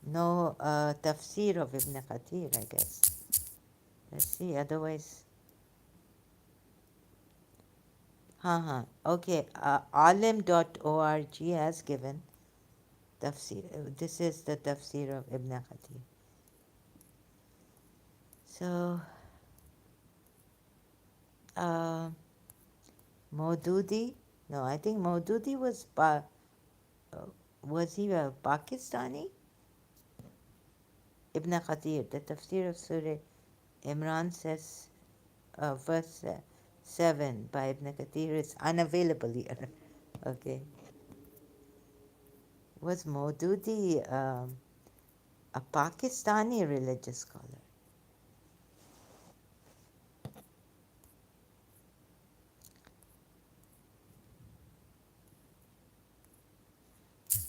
No tafsir of Ibn Kathir, I guess. Let's see, otherwise. Okay, alim.org has given. Tafsir. This is the tafsir of Ibn Kathir. So, uh, Maududi. No, I think Maududi was he a Pakistani? Ibn Kathir, the tafsir of Surah Imran says, verse 7 by Ibn Kathir is unavailable here. Okay. Was Maududi a Pakistani religious scholar?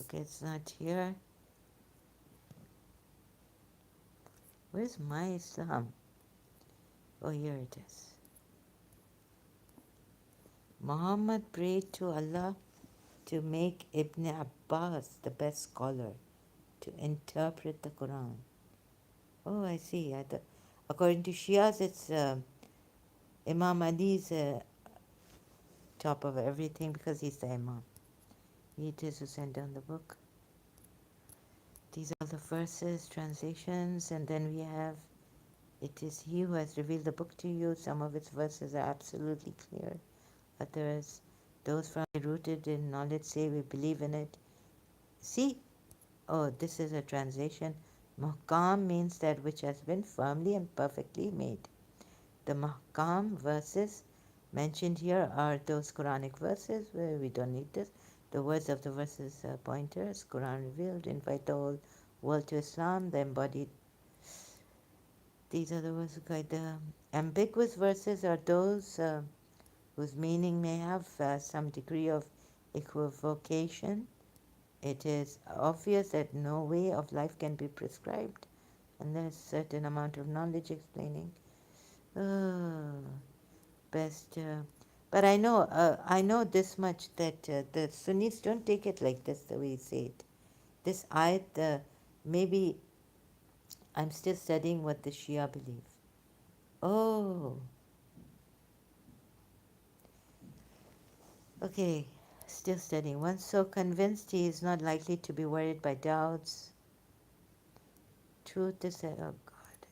Okay, it's not here. Where's my Islam? Oh, here it is. Muhammad prayed to Allah to make Ibn Abbas the best scholar to interpret the Quran. Oh, I see. According to Shias, it's Imam Ali's top of everything because he's the Imam. He it is who sent down the book. These are the verses, translations, and then we have, it is he who has revealed the book to you. Some of its verses are absolutely clear. Others, those firmly rooted in knowledge say we believe in it. See? Oh, this is a translation. Muhkam means that which has been firmly and perfectly made. The Muhkam verses mentioned here are those Quranic verses where we don't need this. The words of the verses are pointers, Quran revealed, invite the whole world to Islam, the embodied. These are the words guide. The ambiguous verses are those whose meaning may have some degree of equivocation. It is obvious that no way of life can be prescribed unless a certain amount of knowledge explaining. Best, but I know this much that the Sunnis don't take it like this the way you say it. This ayat, maybe I'm still studying what the Shia believe. Oh, okay, still studying. Once so convinced, he is not likely to be worried by doubts. Truth is that, oh God,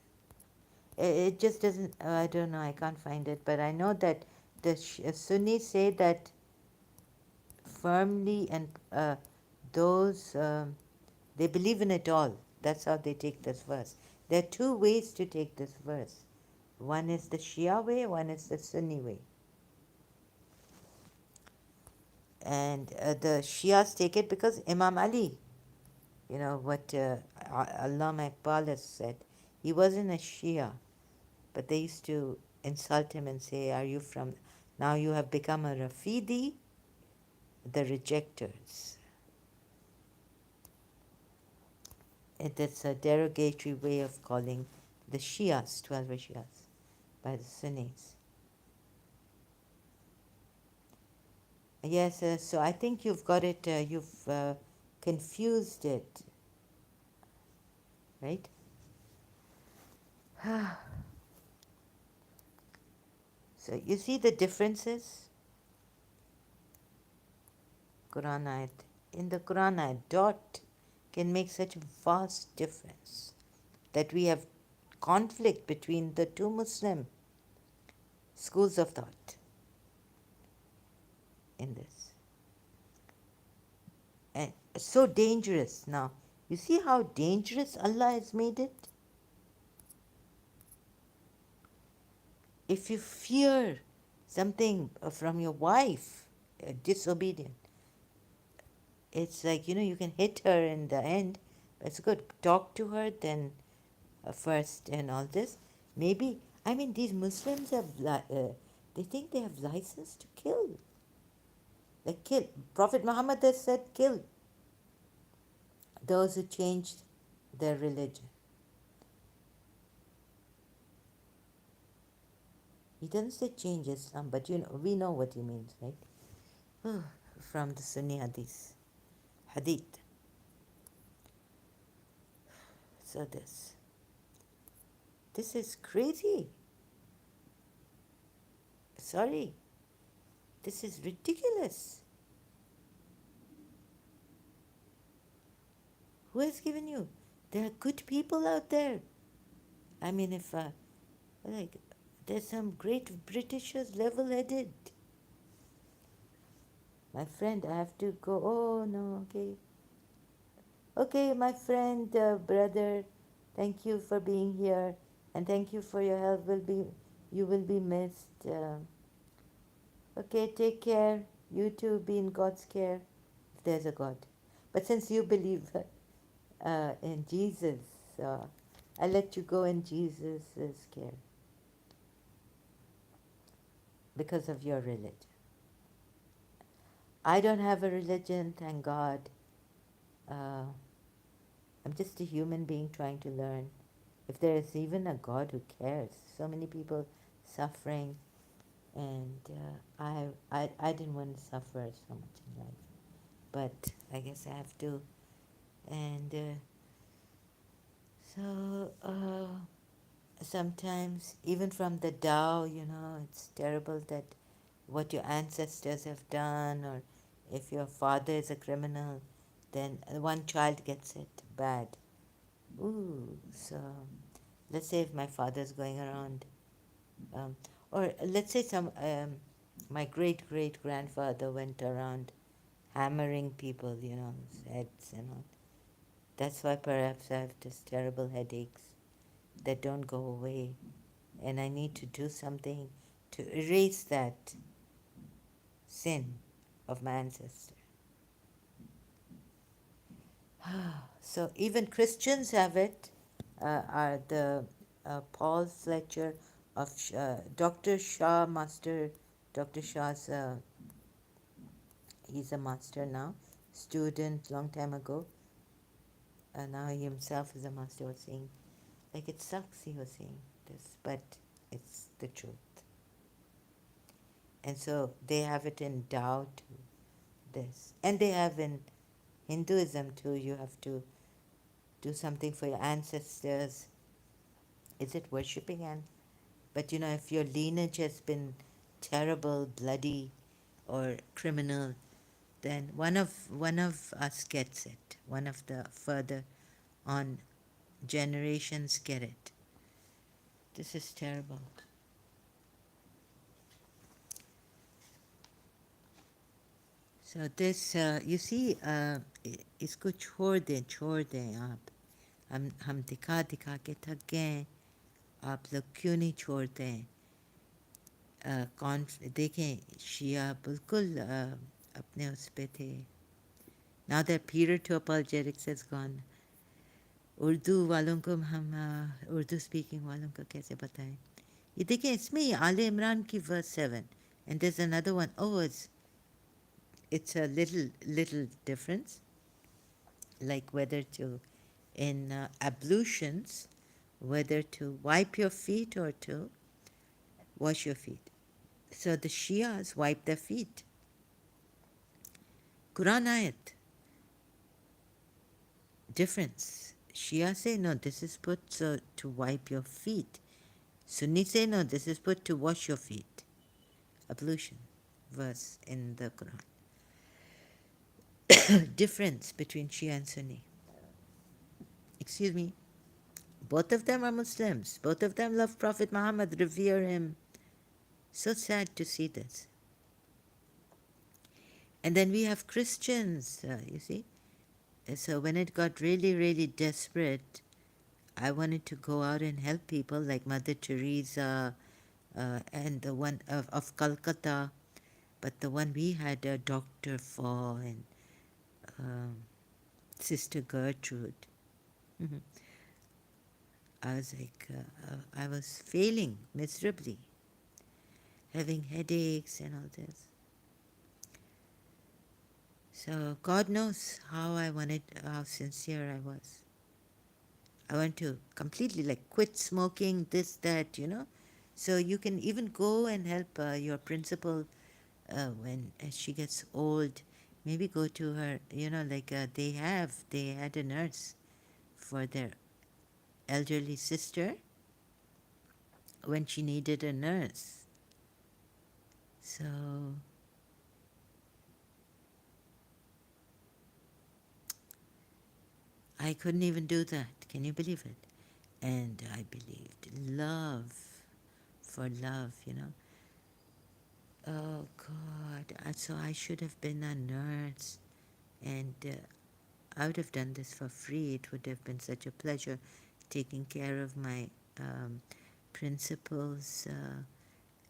it just doesn't. I don't know. I can't find it, but I know that the Sunnis say that firmly, and those they believe in it all. That's how they take this verse. There are two ways to take this verse. One is the Shia way, one is the Sunni way. And the Shias take it because Imam Ali, you know what Allama Iqbal has said, he wasn't a Shia, but they used to insult him and say, are you from, now you have become a Rafidi, the rejectors. It's a derogatory way of calling the Shias, 12 Shias, by the Sunnis. Yes, so I think you've got it, you've confused it, right? So you see the differences? Quran ayat. In the Quran ayat, dot can make such a vast difference that we have conflict between the two Muslim schools of thought in this. And so dangerous. Now, you see how dangerous Allah has made it? If you fear something from your wife, disobedient, it's like, you can hit her in the end. It's good. Talk to her then first and all this. Maybe, I mean, these Muslims have, they think they have license to kill. Like kill. Prophet Muhammad has said kill those who changed their religion. He doesn't say change Islam, but we know what he means, right? From the Sunni Hadith. Hadith. So this is crazy. Sorry. This is ridiculous. Who has given you? There are good people out there. I mean, if like, there's some great Britishers level-headed. My friend, I have to go. Oh no, okay. Okay, my friend, brother, thank you for being here, and thank you for your help. You will be missed. Okay, take care. You too, be in God's care, if there's a God. But since you believe in Jesus, I let you go in Jesus' care because of your religion. I don't have a religion, thank God. Uh, I'm just a human being trying to learn. If there is even a God who cares, so many people suffering, and I didn't want to suffer so much in life, but I guess I have to. And sometimes, even from the Tao, it's terrible that what your ancestors have done, or if your father is a criminal, then one child gets it bad. Ooh, so let's say if my father's going around, um, or let's say my great great grandfather went around hammering people, heads and all. That's why perhaps I have these terrible headaches that don't go away, and I need to do something to erase that sin of my ancestor. So even Christians have it. Are the Paul Fletcher of Dr. Shah, Master Dr. Shah's, he's a master now, student long time ago. Now he himself is a master, was saying, like, it sucks, he was saying this, but it's the truth. And so they have it in Tao too, this. And they have in Hinduism too, you have to do something for your ancestors. Is it worshipping? But if your lineage has been terrible, bloody, or criminal, then one of us gets it. One of the further on generations get it. This is terrible. So this, you see, इसको छोड़ दें आप. हम दिखा दिखा के थक गए. आप लोग क्यों नहीं छोड़ते हैं? देखें, शिया बिल्कुल अपने उस पे थे. Now that Peter to apologetics has gone, Urdu वालों को हम उर्दू स्पीकिंग वालों को कैसे बताएं? ये देखें, इसमें ही आले इमरान की verse 7, and there's another one. Oh, it's a little difference, like whether to, in ablutions, whether to wipe your feet or to wash your feet. So the Shias wipe their feet. Quran ayat, difference. Shia say, no, this is put so to wipe your feet. Sunni say, no, this is put to wash your feet. Ablution verse in the Quran. Difference between Shia and Sunni. Excuse me. Both of them are Muslims. Both of them love Prophet Muhammad, revere him. So sad to see this. And then we have Christians, you see. So when it got really, really desperate, I wanted to go out and help people like Mother Teresa and the one of Calcutta. But the one we had, Dr. Faw and um, Sister Gertrude. Mhm. I was like, I was failing miserably, having headaches and all this. So God knows how sincere I was. I want to completely like quit smoking, this, that. So you can even go and help your principal when she gets old. Maybe go to her, like they had a nurse for their elderly sister when she needed a nurse. So I couldn't even do that. Can you believe it? And I believed love for love, you know. Oh God! So I should have been a nurse, and I would have done this for free. It would have been such a pleasure taking care of my um, principal's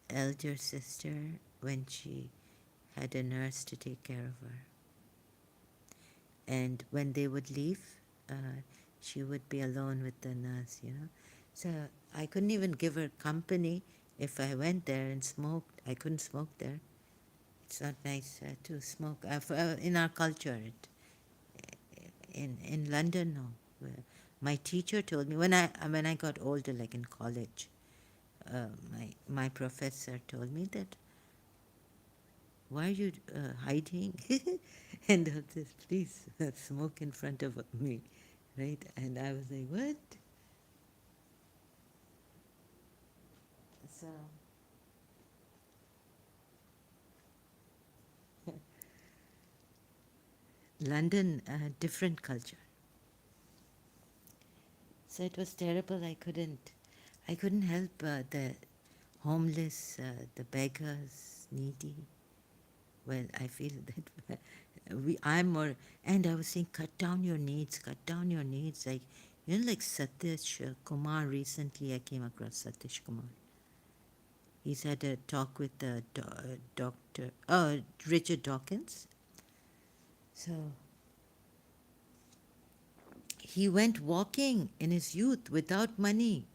elder sister when she had a nurse to take care of her. And when they would leave, she would be alone with the nurse, you know. So I couldn't even give her company if I went there and smoked. I couldn't smoke there. It's not nice to smoke. In our culture, in London, no. My teacher told me when I got older, like in college, my professor told me that why are you hiding? And all this, please smoke in front of me, right? And I was like, what? So London, different culture. So it was terrible. I couldn't help the homeless, the beggars, needy. Well, I feel that I'm more, and I was saying, cut down your needs. Like, like Satish Kumar recently, I came across Satish Kumar. He's had a talk with the doctor, Richard Dawkins. So he went walking in his youth without money.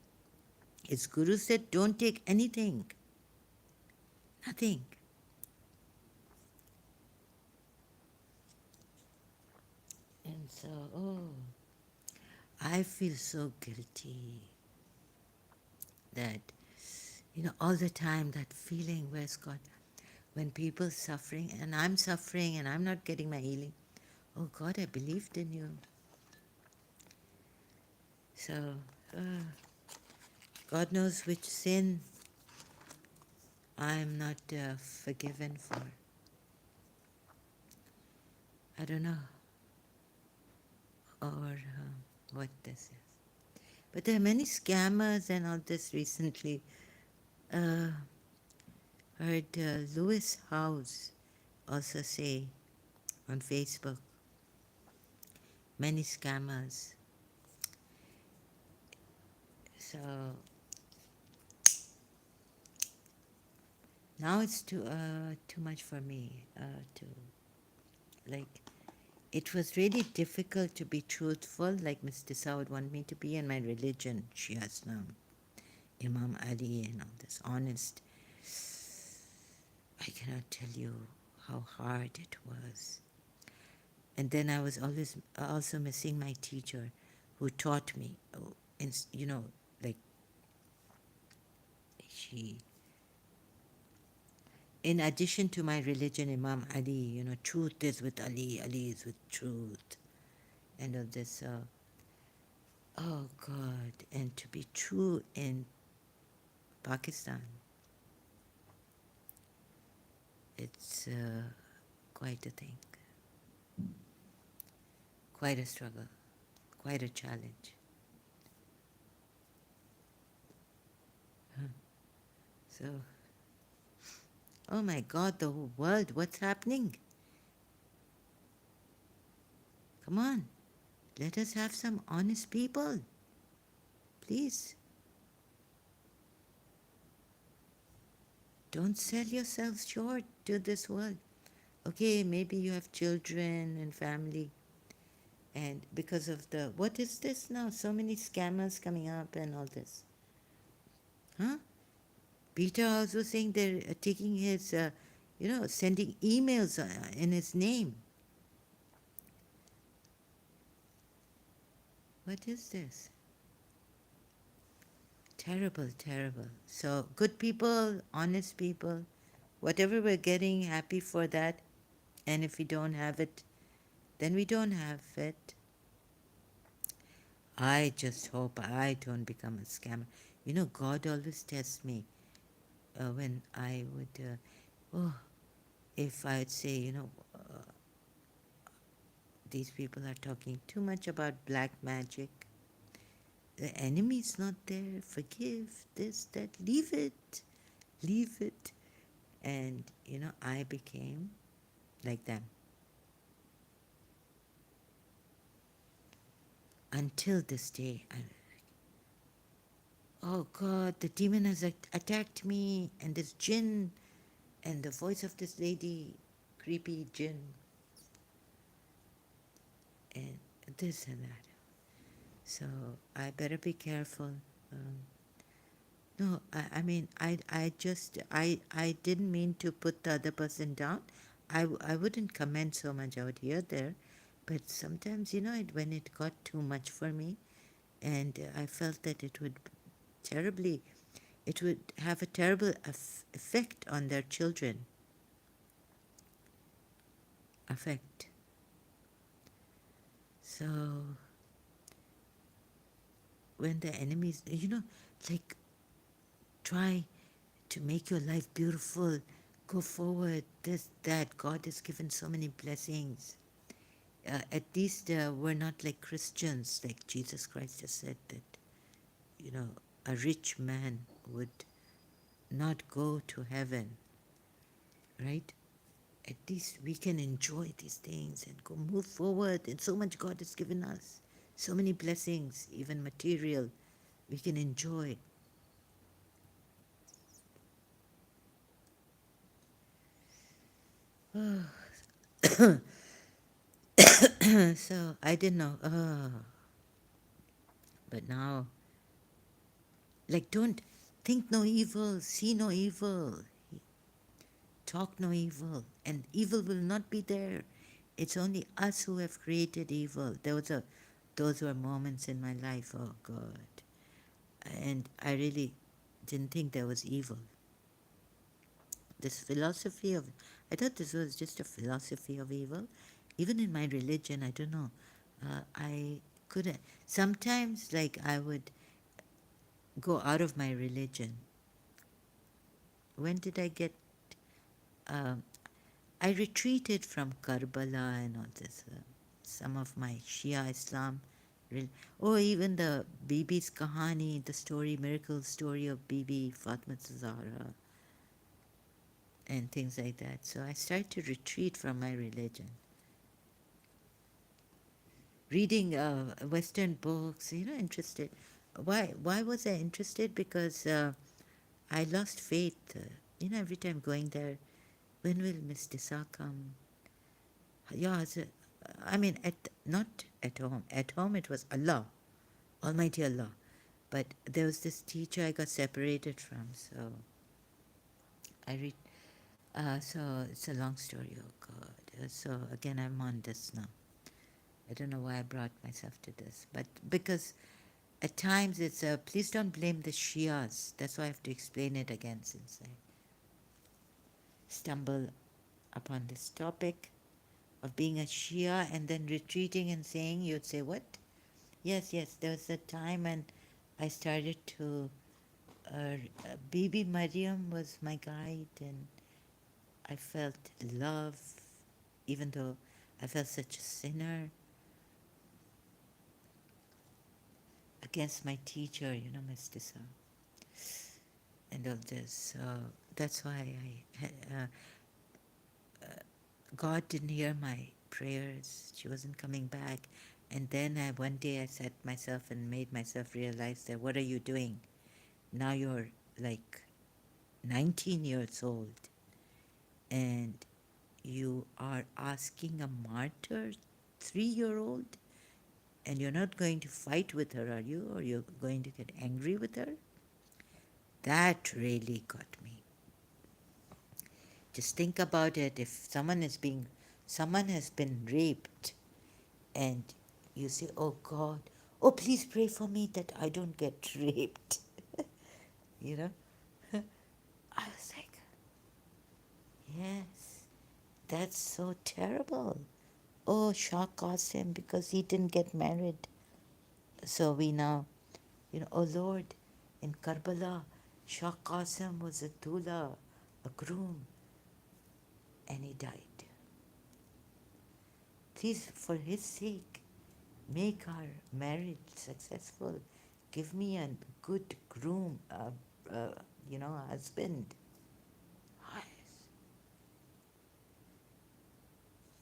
His guru said, don't take anything, nothing. And so, I feel so guilty that, all the time that feeling, where's God? When people suffering and I'm not getting my healing. Oh God, I believed in you. So, God knows which sin I'm not forgiven for. I don't know, or what this is. But there are many scammers and all this recently. Uh, heard Lewis House also say on Facebook, many scammers. So now it's too much for me to like. It was really difficult to be truthful, like Mr. Sa would want me to be, in my religion, Shia Islam, Imam Ali, and all this. Honest, I cannot tell you how hard it was. And then I was always also missing my teacher, who taught me, and like she. In addition to my religion, Imam Ali, truth is with Ali, Ali is with truth, and all this. Oh God, and to be true in Pakistan, it's quite a thing, quite a struggle, quite a challenge. Huh. So, oh my God, the whole world, what's happening? Come on, let us have some honest people, please. Don't sell yourselves short to this world. Okay, maybe you have children and family, and because of what is this now? So many scammers coming up and all this. Huh? Peter also saying they're taking his, sending emails in his name. What is this? Terrible, terrible. So, good people, honest people, whatever we're getting, happy for that. And if we don't have it, then we don't have it. I just hope I don't become a scammer. God always tests me when I would, if I'd say, these people are talking too much about black magic. The enemy's not there. Forgive this, that. Leave it. Leave it. And, I became like them. Until this day, oh God, the demon has attacked me, and this jinn, and the voice of this lady, creepy jinn, and this and that. So I better be careful. Um, no, I mean, I didn't mean to put the other person down. I wouldn't comment so much out here, there, but sometimes, when it got too much for me, and I felt that it would have a terrible effect on their children. Effect. So when the enemies, like, try to make your life beautiful, go forward, this, that. God has given so many blessings. At least we're not like Christians, like Jesus Christ has said that, a rich man would not go to heaven, right? At least we can enjoy these things and go move forward. And so much God has given us, so many blessings, even material, we can enjoy. So I didn't know. But now, like, don't think no evil, see no evil, talk no evil, and evil will not be there. It's only us who have created evil. Those were moments in my life, oh God. And I really didn't think there was evil. This philosophy of, I thought this was just a philosophy of evil. Even in my religion, I don't know. I couldn't, sometimes, like, I would go out of my religion. When did I get, um, I retreated from Karbala and all this, some of my Shia Islam, or even the Bibi's Kahani, the story, miracle story of Bibi Fatma Zahra, and things like that. So I started to retreat from my religion. Reading Western books, interested. Why was I interested? Because I lost faith. Every time going there, when will Miss Disa come? Yeah, I mean, not at home. At home, it was Allah, Almighty Allah. But there was this teacher I got separated from, so I read. So it's a long story. Oh God. So again, I'm on this now. I don't know why I brought myself to this, but because at times it's please don't blame the Shias. That's why I have to explain it again since I stumble upon this topic of being a Shia and then retreating and saying, you'd say, what? Yes, there was a time when I started to, Bibi Mariam was my guide, and I felt love, even though I felt such a sinner against my teacher, Miss Tissa, and all this. That's why God didn't hear my prayers. She wasn't coming back. And then one day I sat myself and made myself realize that, what are you doing? Now you're like 19 years old and you are asking a martyr, 3-year-old, and you're not going to fight with her, are you? Or you're going to get angry with her? That really got me. Just think about it. If someone has been raped, and you say, oh God, oh please pray for me that I don't get raped. you know? I was like, yes, that's so terrible. Oh, Shah caused him because he didn't get married. So we now, oh Lord, in Karbala, Shah Qasim was a dula, a groom, and he died. Please, for his sake, make our marriage successful. Give me a good groom, husband.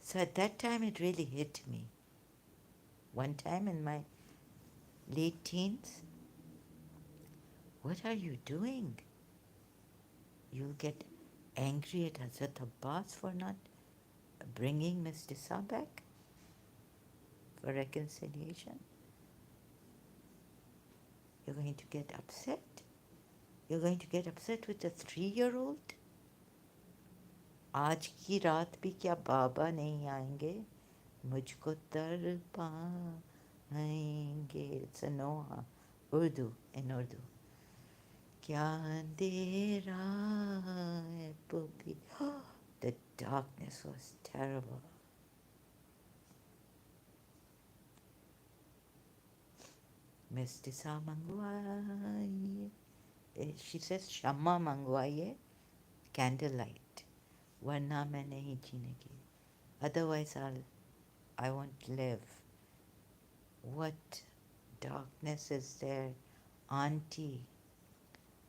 So at that time, it really hit me. One time in my late teens, what are you doing? You'll get angry at Hazrat Abbas for not bringing Miss Disa back for reconciliation. You're going to get upset. You're going to get upset with a 3-year-old. आज की रात भी क्या बाबा नहीं आएंगे मुझको तर पाएंगे. It's a Noah, Urdu, in Urdu. क्या अंधेरा है पुपी. The darkness was terrible. Miss Disa mangwaiye. She says Shamma mangwaiye, candlelight. वरना मैं नहीं जीनेगी. Otherwise I won't live. What darkness is there? Auntie,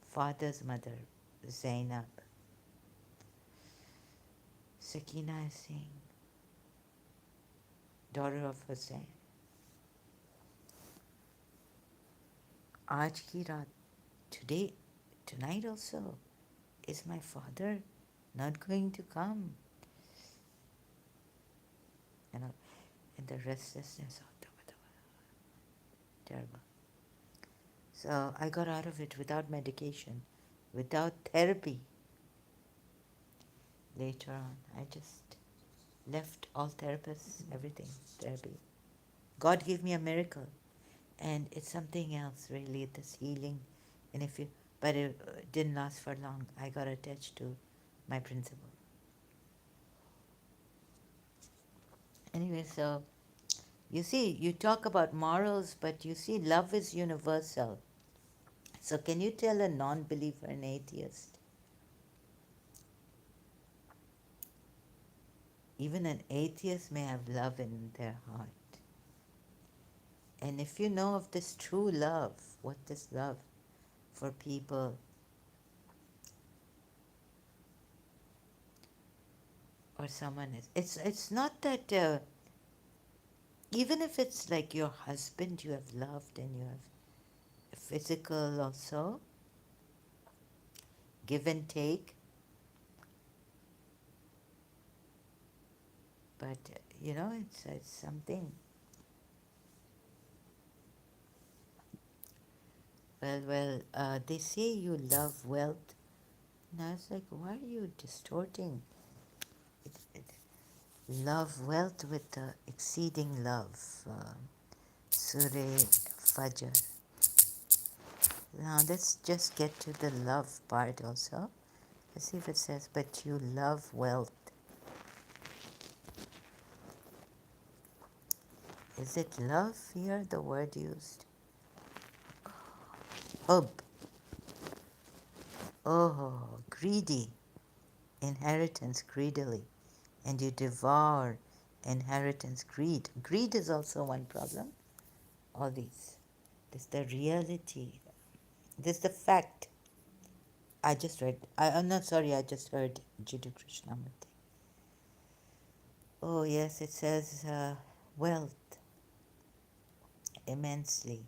father's mother, Zainab. Sakina is saying, daughter of Hussein. आज की रात, today, tonight also, is my father not going to come? And the restlessness of terrible. So I got out of it without medication, without therapy. Later on, I just left all therapists, everything, therapy. God gave me a miracle, and it's something else, really, this healing. And but it didn't last for long. I got attached to my principal. Anyway, so you see, you talk about morals, but you see, love is universal. So can you tell a non-believer, an atheist? Even an atheist may have love in their heart. And if you know of this true love, what this love for people or someone is, it's not that even if it's like your husband you have loved and you have physical also, give and take, but it's something. Well, they say you love wealth. And I was like, why are you distorting love wealth with exceeding love? Surah Fajr. Now let's just get to the love part also. Let's see if it says, but you love wealth. Is it love here, the word used? Hub. Oh, greedy. Inheritance greedily. And you devour inheritance greed. Greed is also one problem. All these. This is the reality. This is the fact. I just read. I'm not sorry, I just heard Jiddu Krishnamurti. Oh, yes, it says wealth immensely.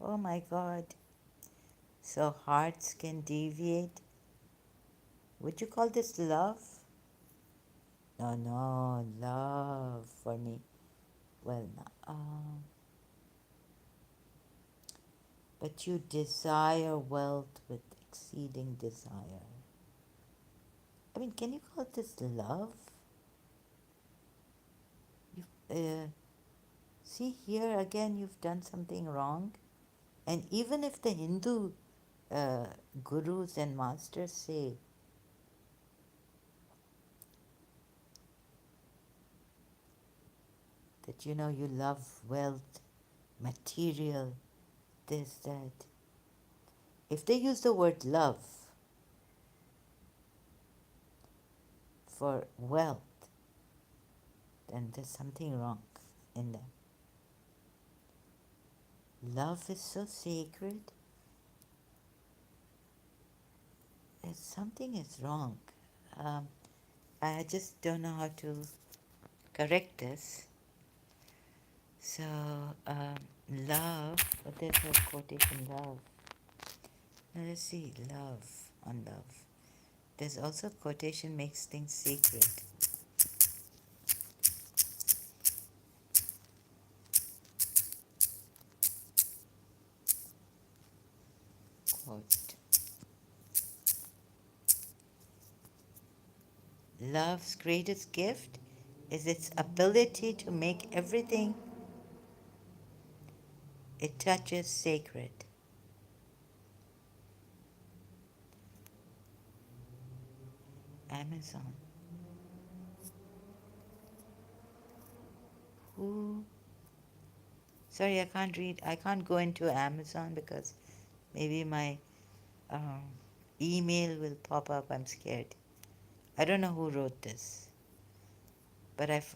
Oh my God. So hearts can deviate. Would you call this love? No, love for me. Well, but you desire wealth with exceeding desire. I mean, can you call this love? See here again, you've done something wrong. And even if the Hindu gurus and masters say, that you love wealth, material, this, that. If they use the word love for wealth, then there's something wrong in them. Love is so sacred. Something is wrong. Um, I just don't know how to correct this. So, love, but there's a quotation, love. Now let's see, love, on love. There's also quotation makes things secret. Quote. Love's greatest gift is its ability to make everything it touches sacred. Amazon. Who? Sorry, I can't read. I can't go into Amazon because maybe my um, email will pop up. I'm scared. I don't know who wrote this, but I've.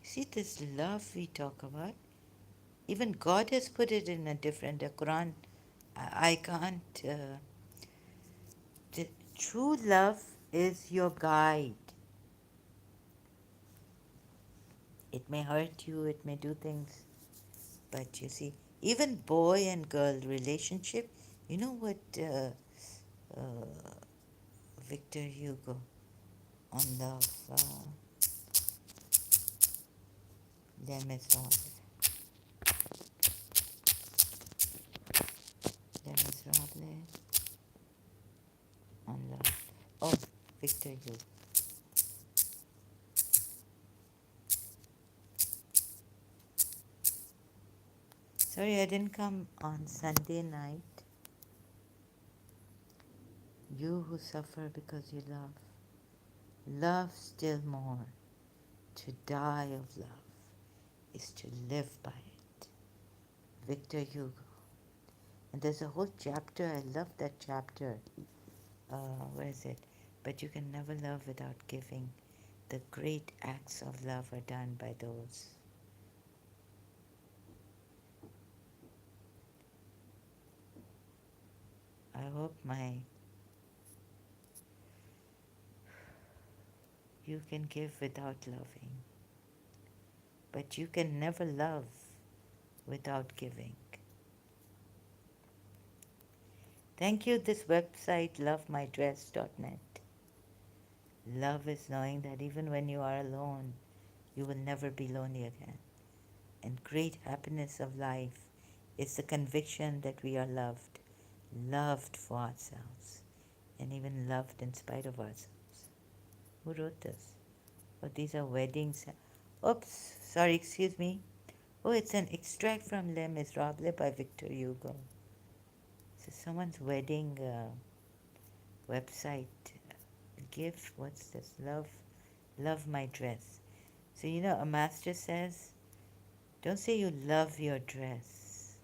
See this love we talk about. Even God has put it in a different. The Quran. I can't. The true love is your guide. It may hurt you. It may do things, but you see, even boy and girl relationship. You know what? Victor Hugo on love. Les Miserables. Les Miserables on love. Oh, Victor Hugo. Sorry, I didn't come on Sunday night. You who suffer because you love, love still more. To die of love is to live by it. Victor Hugo. And there's a whole chapter, I love that chapter. Where is it? But you can never love without giving. The great acts of love are done by those. I hope you can give without loving. But you can never love without giving. Thank you, this website, lovemydress.net. Love is knowing that even when you are alone, you will never be lonely again. And great happiness of life is the conviction that we are loved, loved for ourselves, and even loved in spite of ourselves. Who wrote this? Oh, these are weddings. Oops, sorry, excuse me. Oh, it's an extract from Les Miserables by Victor Hugo. So someone's wedding website. Give, what's this? Love my dress. So, you know, a master says, don't say you love your dress.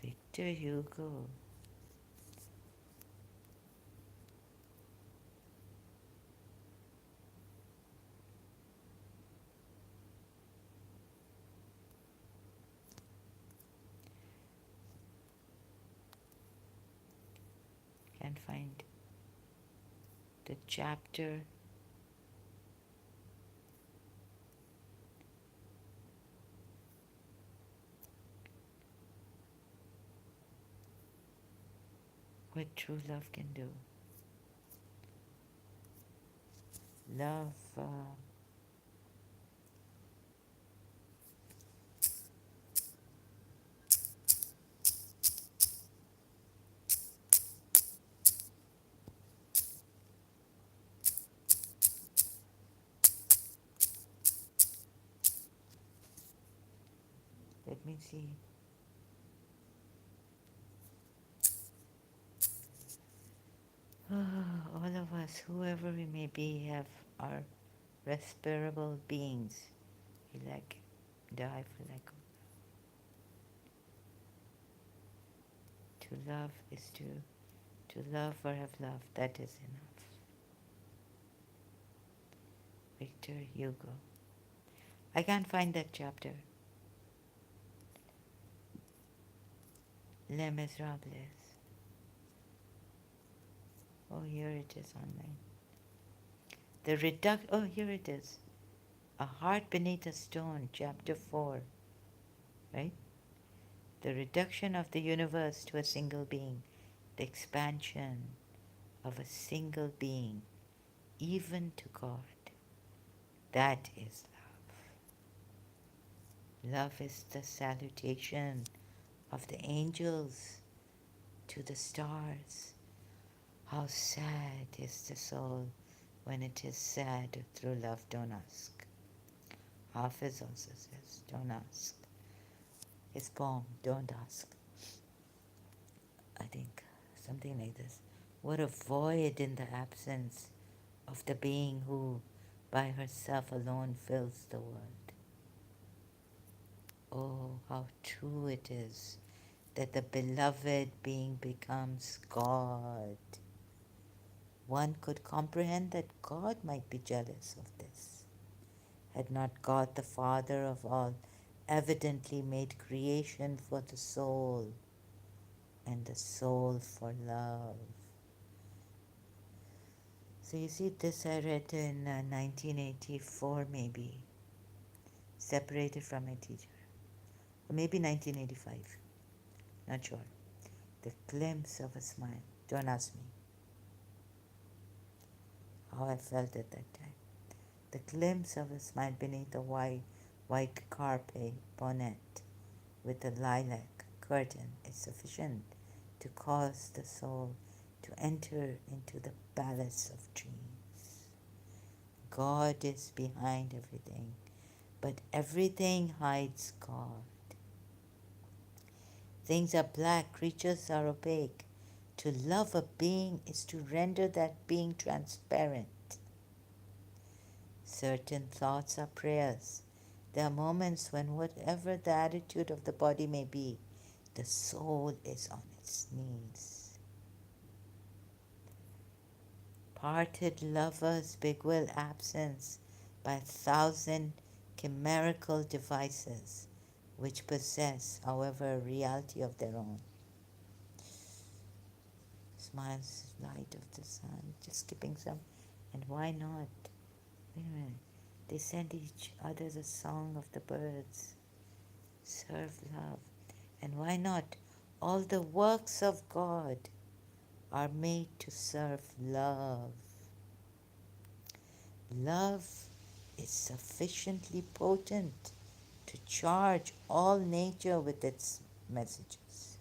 Victor Hugo. Can't find the chapter. What true love can do. Love. Let me see. All of us, whoever we may be, have our respirable beings. We like die for like to To love is to love or have loved. That is enough. Victor Hugo. I can't find that chapter. Les Miserables. Oh, here it is online. Oh, here it is. A Heart Beneath a Stone, chapter 4. Right? The reduction of the universe to a single being. The expansion of a single being, even to God. That is love. Love is the salutation of the angels to the stars. How sad is the soul when it is sad through love. Don't ask. Hafiz also says, don't ask. His poem, Don't Ask. I think something like this. What a void in the absence of the being who by herself alone fills the world. Oh, how true it is that the beloved being becomes God. One could comprehend that God might be jealous of this. Had not God, the Father of all, evidently made creation for the soul, and the soul for love. So you see, this I read in 1984 maybe, separated from my teacher. Or maybe 1985, not sure. The glimpse of a smile. Don't ask me how I felt at that time. The glimpse of a smile beneath a white carpe bonnet with a lilac curtain is sufficient to cause the soul to enter into the palace of dreams. God is behind everything, but everything hides God. Things are black, creatures are opaque. To love a being is to render that being transparent. Certain thoughts are prayers. There are moments when, whatever the attitude of the body may be, the soul is on its knees. Parted lovers bewail absence by 1,000 chimerical devices which possess, however, a reality of their own. Smiles, light of the sun, just skipping some. And why not? Wait a minute. They send each other the song of the birds. Serve love. And why not? All the works of God are made to serve love. Love is sufficiently potent to charge all nature with its messages.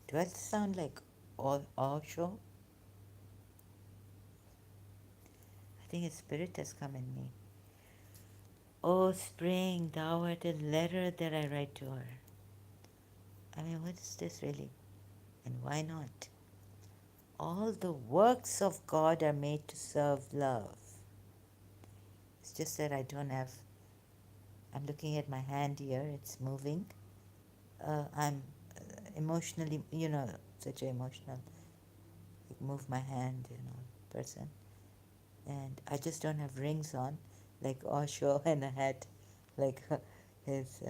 Do I sound like Osho? I think a spirit has come in me. Oh, spring, thou art a letter that I write to her. I mean, what is this really? And why not? All the works of God are made to serve love. It's just that I don't have. I'm looking at my hand here, it's moving. I'm emotionally, such an emotional, like move my hand, person. And I just don't have rings on, like Osho, and a hat, like his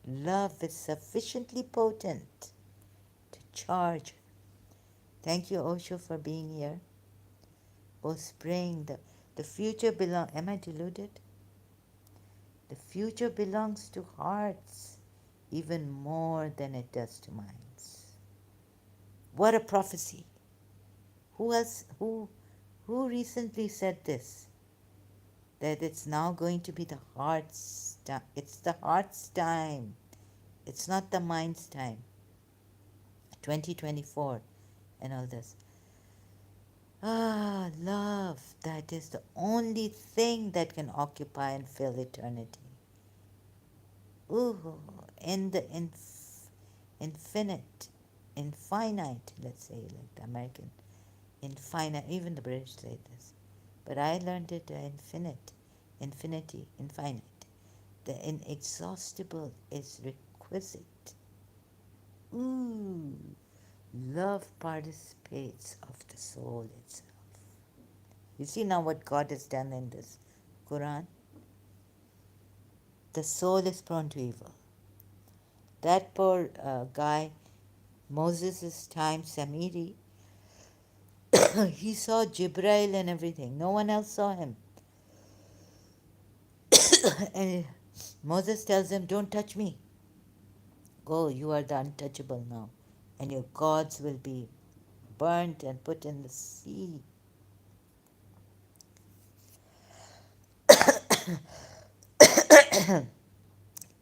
love is sufficiently potent to charge. Thank you, Osho, for being here. Oh, spring, the future belongs. Am I deluded? The future belongs to hearts even more than it does to minds. What a prophecy! Who recently said this? That it's now going to be the heart's time. It's the heart's time. It's not the mind's time. 2024 and all this. Ah, love. That is the only thing that can occupy and fill eternity. Ooh, in the infinite, let's say, like the American, infinite, even the British say this. But I learned it infinity, infinite. The inexhaustible is requisite. Ooh, love participates of the soul itself. You see now what God has done in this Quran? The soul is prone to evil. That poor guy, Moses' time, Samiri, he saw Jibrail and everything. No one else saw him. And Moses tells him, "Don't touch me. Go, you are the untouchable now. And your gods will be burnt and put in the sea."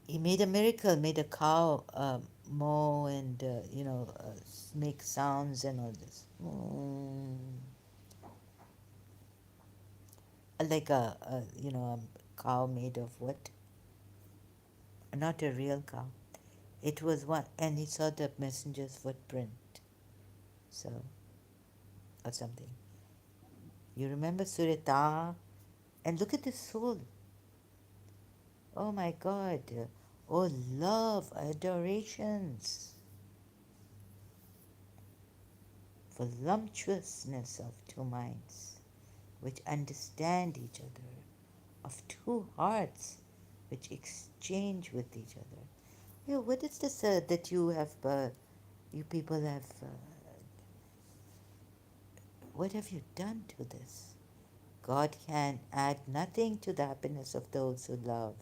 He made a miracle, made a cow mow and, make sounds and all this. Like a cow made of what? Not a real cow. It was one, and he saw the messenger's footprint. So, or something. You remember Surah Taha? And look at the soul. Oh my God. Oh, love, adorations, voluptuousness of two minds which understand each other, of two hearts which exchange with each other. Yeah, what is this that you people have, what have you done to this? God can add nothing to the happiness of those who love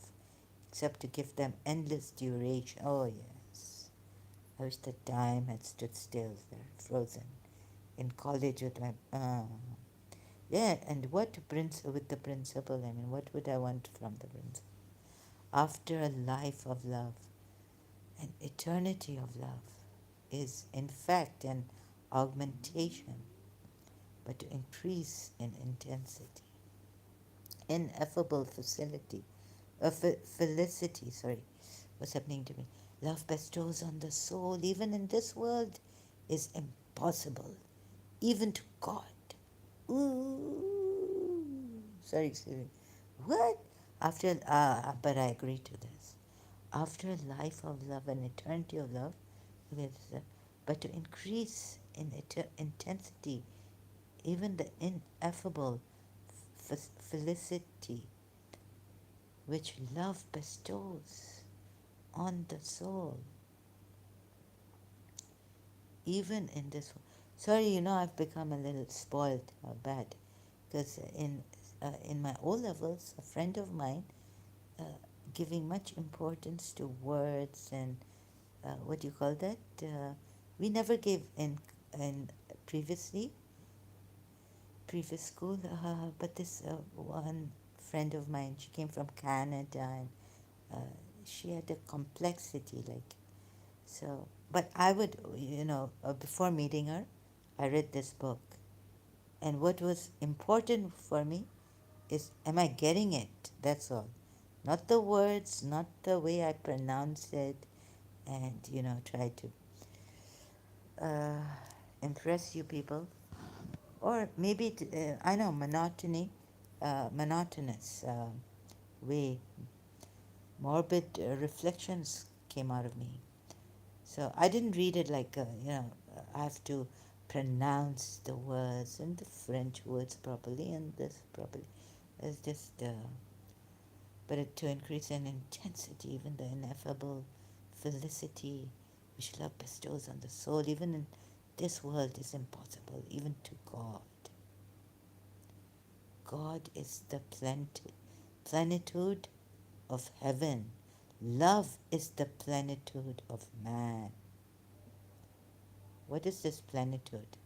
except to give them endless duration. Oh, yes. I wish the time had stood still there, frozen, in college with my. Yeah, and what with the principle? I mean, what would I want from the principle? After a life of love, an eternity of love is, in fact, an augmentation, but to increase in intensity, ineffable felicity. Sorry, what's happening to me? Love bestows on the soul, even in this world, is impossible, even to God. Ooh, sorry, excuse me. What? But I agree to this. After a life of love, an eternity of love, but to increase in intensity, even the ineffable felicity which love bestows on the soul, even in this. Sorry, I've become a little spoiled, bad, because in my O levels, a friend of mine, uh, giving much importance to words and what do you call that? We never gave in previously previous school, but this one friend of mine, she came from Canada and uh, she had a complexity like so. But I would, before meeting her, I read this book, and what was important for me is, am I getting it? That's all. Not the words, not the way I pronounce it, and try to impress you people, or maybe I know monotonous way, morbid reflections came out of me. So I didn't read it like I have to pronounce the words and the French words properly and this properly. It's just but to increase in intensity, even the ineffable felicity which love bestows on the soul, even in this world, is impossible, even to God. God is the plenitude of heaven. Love is the plenitude of man. What is this plenitude?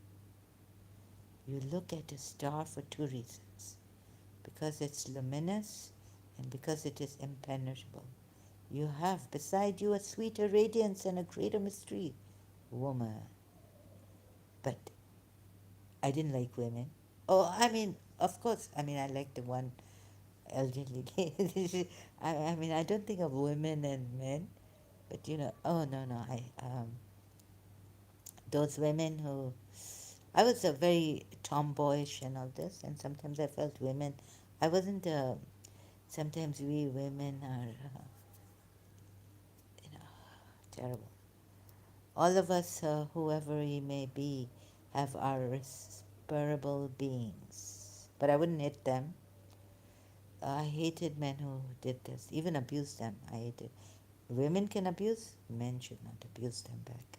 You look at a star for two reasons: because it's luminous and because it is impenetrable. You have beside you a sweeter radiance and a greater mystery, woman. But I didn't like women. Oh, I mean, of course, I like the one elderly lady. I don't think of women and men, but oh no, those women who, I was a very tomboyish and all this, and sometimes I felt women, I wasn't, sometimes we women are, terrible. All of us, whoever he may be, have our respectable beings. But I wouldn't hit them. I hated men who did this, even abused them. I hated. Women can abuse, men should not abuse them back.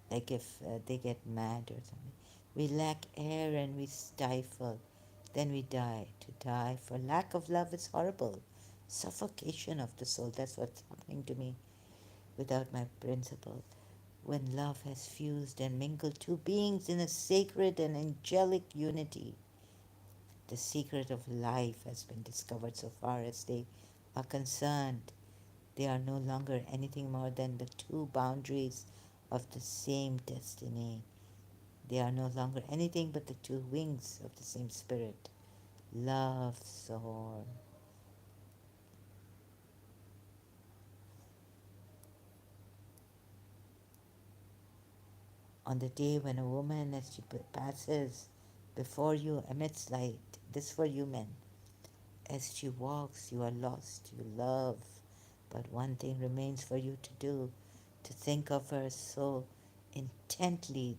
Like if they get mad or something. We lack air and we stifle, then we die. To die for lack of love is horrible. Suffocation of the soul, that's what's happening to me without my principle. When love has fused and mingled two beings in a sacred and angelic unity, the secret of life has been discovered so far as they are concerned. They are no longer anything more than the two boundaries of the same destiny. They are no longer anything but the two wings of the same spirit. Love soar. On the day when a woman, as she passes before you, emits light, this for you men. As she walks, you are lost, you love, but one thing remains for you to do, to think of her so intently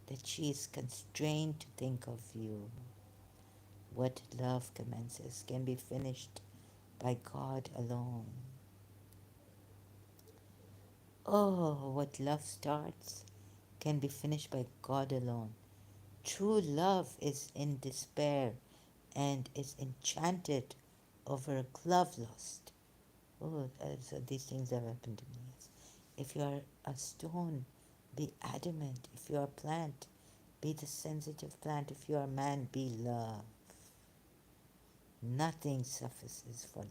that she is constrained to think of you. What love commences can be finished by God alone. Oh, what love starts can be finished by God alone. True love is in despair and is enchanted over a glove lost. Oh, so these things have happened to me. Yes. If you are a stone, be adamant. If you are a plant, be the sensitive plant. If you are a man, be love. Nothing suffices for love.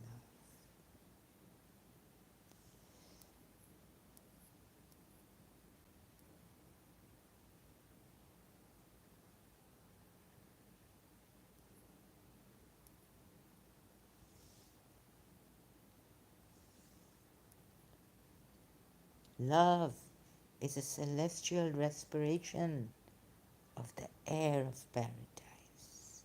Love is a celestial respiration of the air of paradise.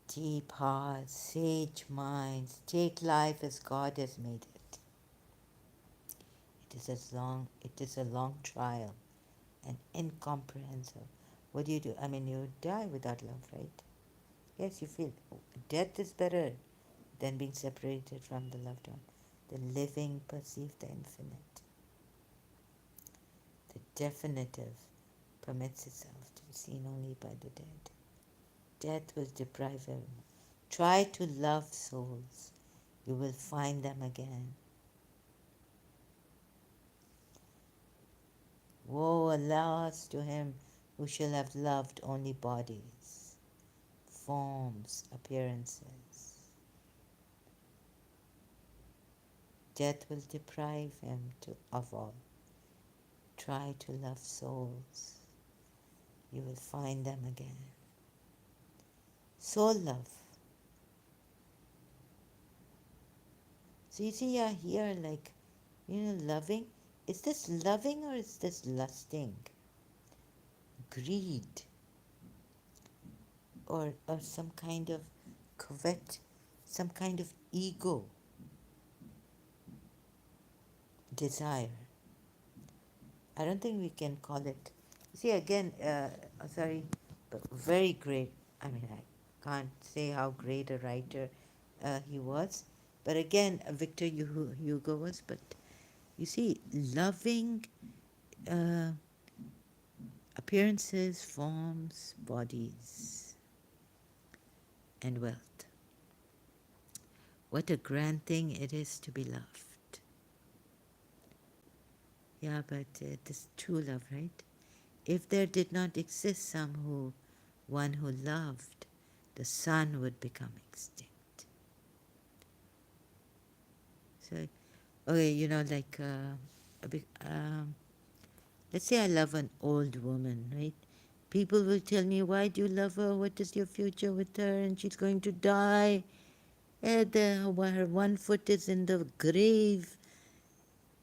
Deep hearts, sage minds, take life as God has made it. It is a long trial and incomprehensible. What do you do? I mean, you die without love, right? Yes, you feel death is better than being separated from the loved one. The living perceive the infinite. The definitive permits itself to be seen only by the dead. Death will deprive him. Try to love souls. You will find them again. Woe, alas, to him who shall have loved only bodies, forms, appearances. Death will deprive him of all. Try to love souls. You will find them again. Soul love. So you see, you're here like, loving. Is this loving or is this lusting? Greed or some kind of covet, some kind of ego, desire. I don't think we can call it. See, again, sorry, but very great. I mean, I can't say how great a writer he was. But again, Victor Hugo was. But you see, loving uh, appearances, forms, bodies, and wealth. What a grand thing it is to be loved. Yeah, but this true love, right? If there did not exist one who loved, the sun would become extinct. So, okay, let's say I love an old woman, right? People will tell me, why do you love her? What is your future with her? And she's going to die. Her one foot is in the grave.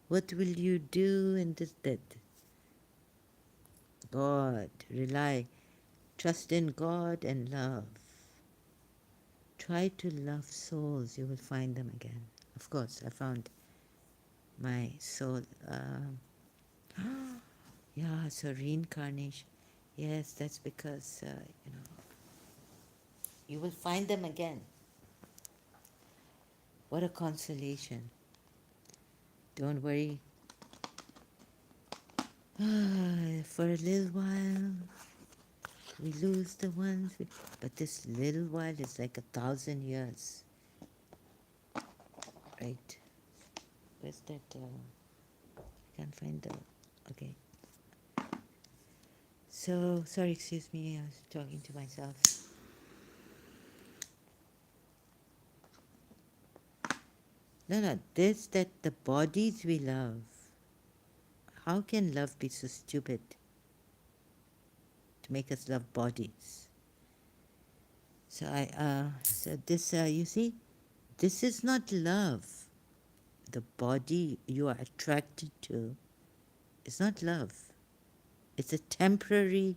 What will you do? And this, that. God, rely, trust in God and love. Try to love souls, you will find them again. Of course, I found my soul. Yeah, so reincarnation. Yes, that's because, you know, you will find them again. What a consolation. Don't worry. For a little while, we lose the ones, but this little while is like 1,000 years, right? Where's that? I can't find the. Okay. So, sorry, excuse me, I was talking to myself. No, no, this that the bodies we love. How can love be so stupid to make us love bodies? So this, you see, this is not love. The body you are attracted to is not love. It's a temporary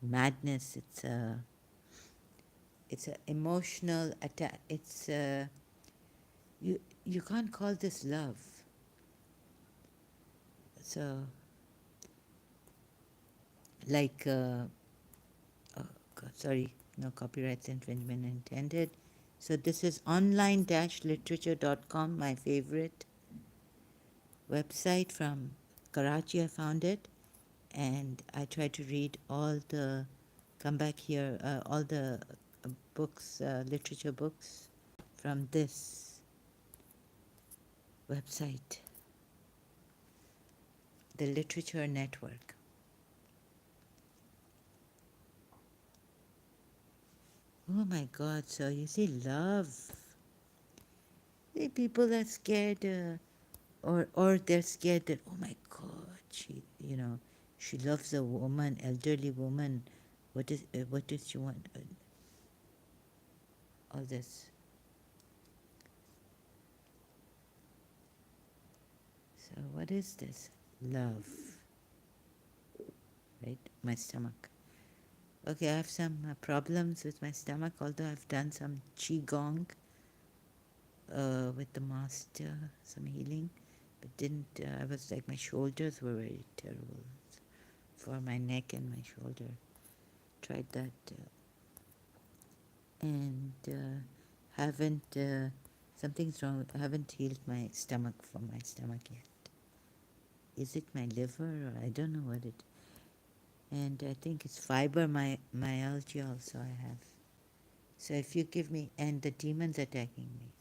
madness. It's a emotional attack. You can't call this love. So, like, oh God, sorry, no copyright infringement intended. So this is online-literature.com, my favorite website from Karachi. I found it, and I try to read come back here, all the books, literature books from this website, the Literature Network. Oh my God! So you see, love. See, people are scared, or they're scared that, oh my God, she loves a woman, elderly woman. What does she want? All this. So what is this? Love, right? My stomach. Okay, I have some problems with my stomach, although I've done some qigong with the master, some healing, but didn't. I was like, my shoulders were very terrible for my neck and my shoulder. Tried that and haven't. Something's wrong. I haven't healed my stomach from my stomach yet. Is it my liver or I don't know what it. And I think it's fibromyalgia also I have. So if you give me, and the demons attacking me.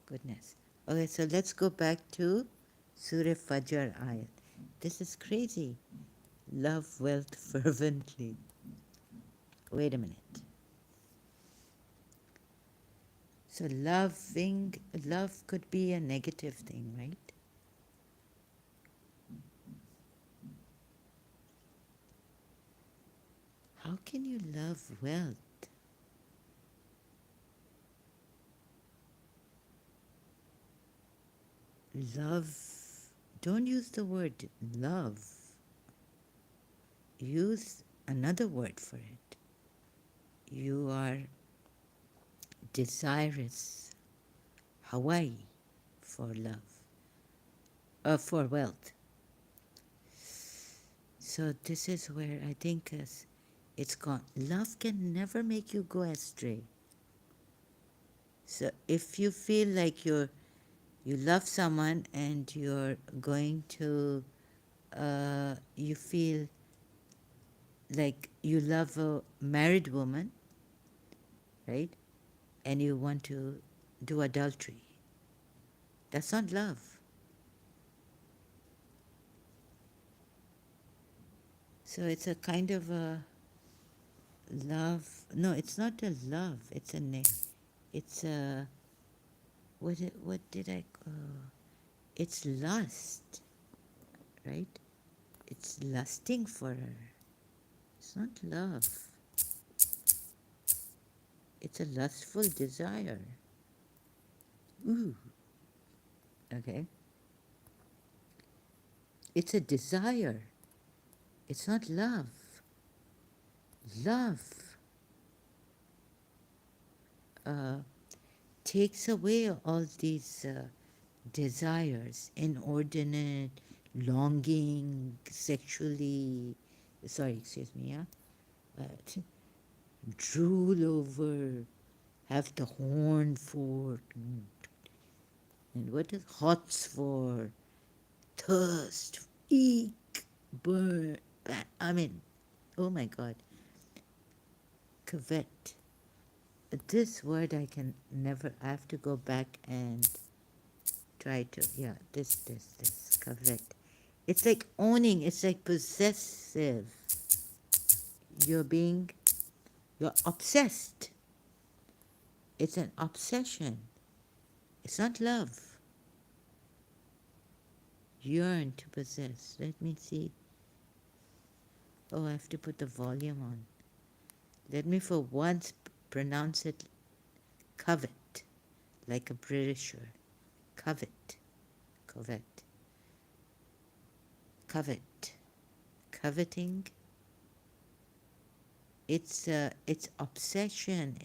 Goodness. Okay, so let's go back to Surah Fajr ayat. This is crazy. Love wealth fervently. Wait a minute. So love could be a negative thing, right? How can you love wealth? Love, don't use the word love. Use another word for it. You are desirous, Hawaii, for love, for wealth. So this is where I think it's gone. Love can never make you go astray. So if you feel like you love someone and you're going to, you feel like you love a married woman, right? And you want to do adultery. That's not love. So it's a kind of a love. No, it's not a love. It's a, what did I, it's lust, right? It's lusting for her. It's not love. It's a lustful desire. Ooh, okay. It's a desire. It's not love. Love. takes away all these desires, inordinate longing, sexually, sorry, excuse me, yeah, drool over, have the horn for, and what is hots for, thirst, eek, burn, I mean, oh my God, covet. This word I can never, I have to go back and try to, yeah, this, covet. It's like owning, it's like possessive. You're being, you're obsessed. It's an obsession. It's not love. Yearn to possess. Let me see. Oh, I have to put the volume on. Let me for once pronounce it covet, like a Britisher. Covet, covet, covet, coveting. It's obsession.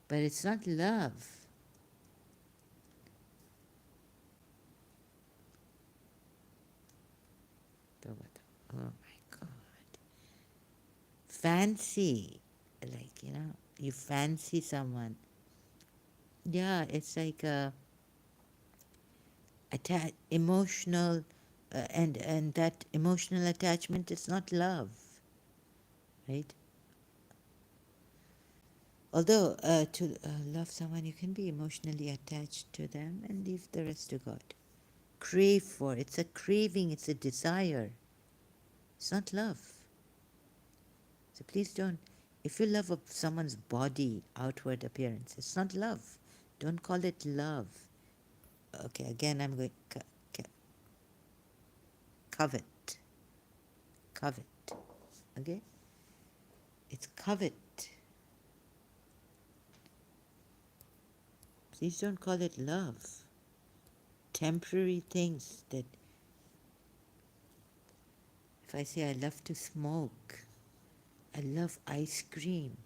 But it's not love. Oh my God. Fancy, like, you fancy someone. Yeah, it's like emotional, and that emotional attachment is not love, right? Although to love someone, you can be emotionally attached to them and leave the rest to God. Crave for, it's a craving, it's a desire. It's not love. So please don't. If you love someone's body, outward appearance, it's not love. Don't call it love. Okay, again, I'm going covet, covet. Okay, it's covet. Please don't call it love. Temporary things that, if I say I love to smoke, I love ice cream,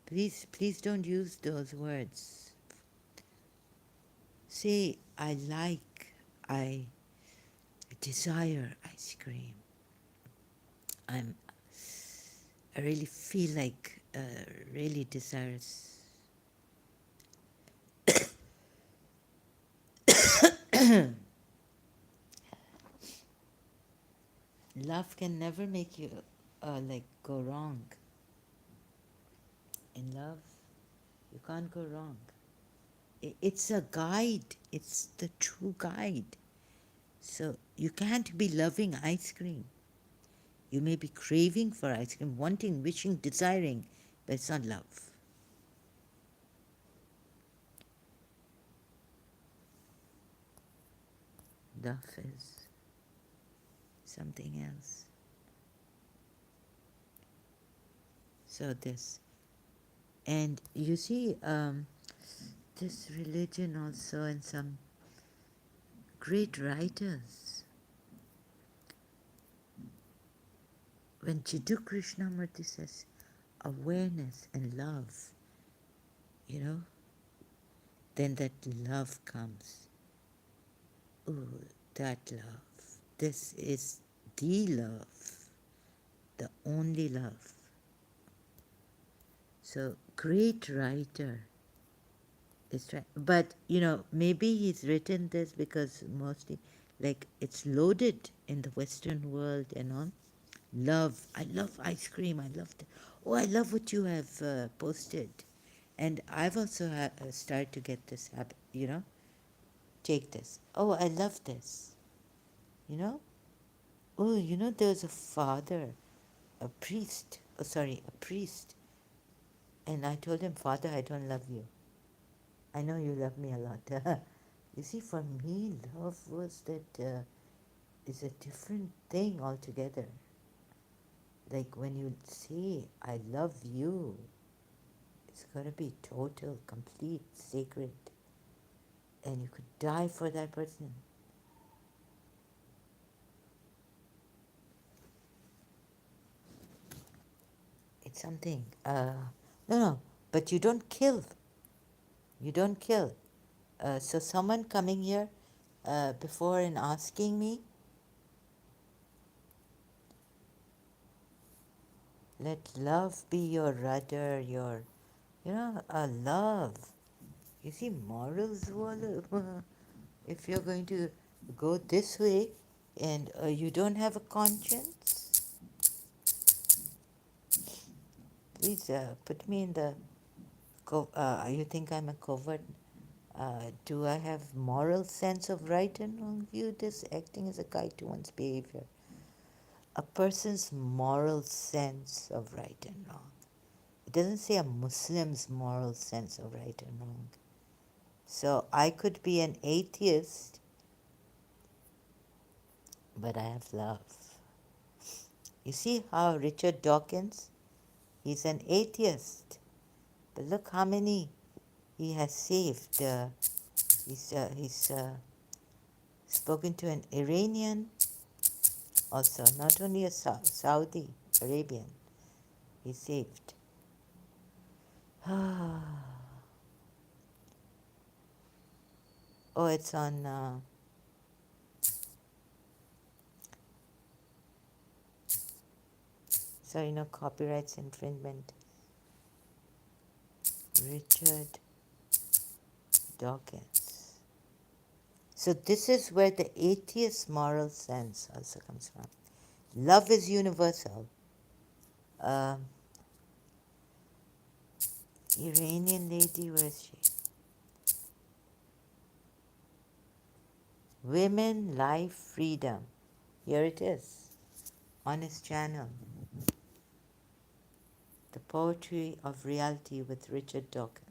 please don't use those words. Say I desire ice cream. I really feel like really desirous. Love can never make you like go wrong. In love, you can't go wrong. It's a guide. It's the true guide. So you can't be loving ice cream. You may be craving for ice cream, wanting, wishing, desiring, but it's not love. Love is something else. So this, and you see, this religion also, and some great writers. When Jiddu Krishnamurti says awareness and love, then that love comes. Oh, that love. This is the love, the only love. So, great writer. It's right. But, maybe he's written this because mostly, like, it's loaded in the Western world and all. Love. I love ice cream. I love Oh, I love what you have posted. And I've also started to get this habit, take this. Oh, I love this. You know? Oh, there's a father, a priest. Oh, sorry, a priest. And I told him, Father, I don't love you. I know you love me a lot. You see, for me, love was is a different thing altogether. Like when you say, I love you, it's got to be total, complete, sacred. And you could die for that person. It's something. No, but you don't kill. You don't kill. So someone coming here before and asking me, let love be your rudder, your, love. You see, morals, if you're going to go this way and you don't have a conscience, please put me in the. You think I'm a covert? Do I have moral sense of right and wrong? View this acting as a guide to one's behavior. A person's moral sense of right and wrong. It doesn't say a Muslim's moral sense of right and wrong. So I could be an atheist, but I have love. You see how Richard Dawkins, he's an atheist, but look how many he has saved. He's spoken to an Iranian, also not only a Saudi Arabian. He saved. Oh, it's on. So copyrights infringement. Richard Dawkins. So this is where the atheist moral sense also comes from. Love is universal. Um, Iranian lady, where is she? Women, Life, Freedom. Here it is on his channel. The Poetry of Reality with Richard Dawkins.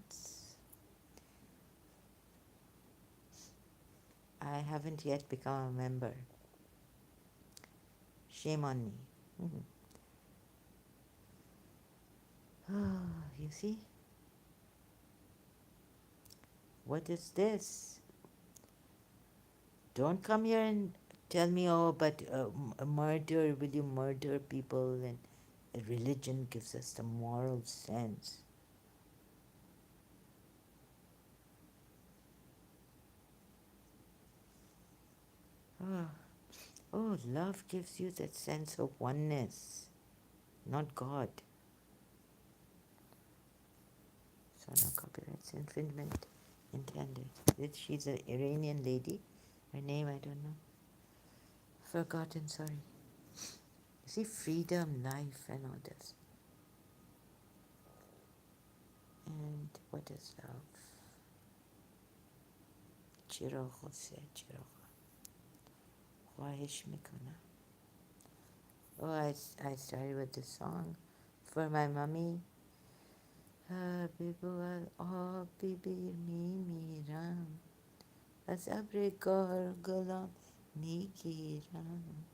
I haven't yet become a member. Shame on me. Oh, you see? What is this? Don't come here and tell me, oh, but murder, will you murder people? And religion gives us the moral sense. Oh, love gives you that sense of oneness, not God. So no copyrights infringement intended. She's an Iranian lady. Her name I don't know. Forgotten, sorry. You see, freedom, life, and all this. And what is love? چراغ se چراغ خواهش میکنم. Oh, I started with this song for my mummy. بگو از آبی بیر میمیرم، از ابر گلام میگیرم،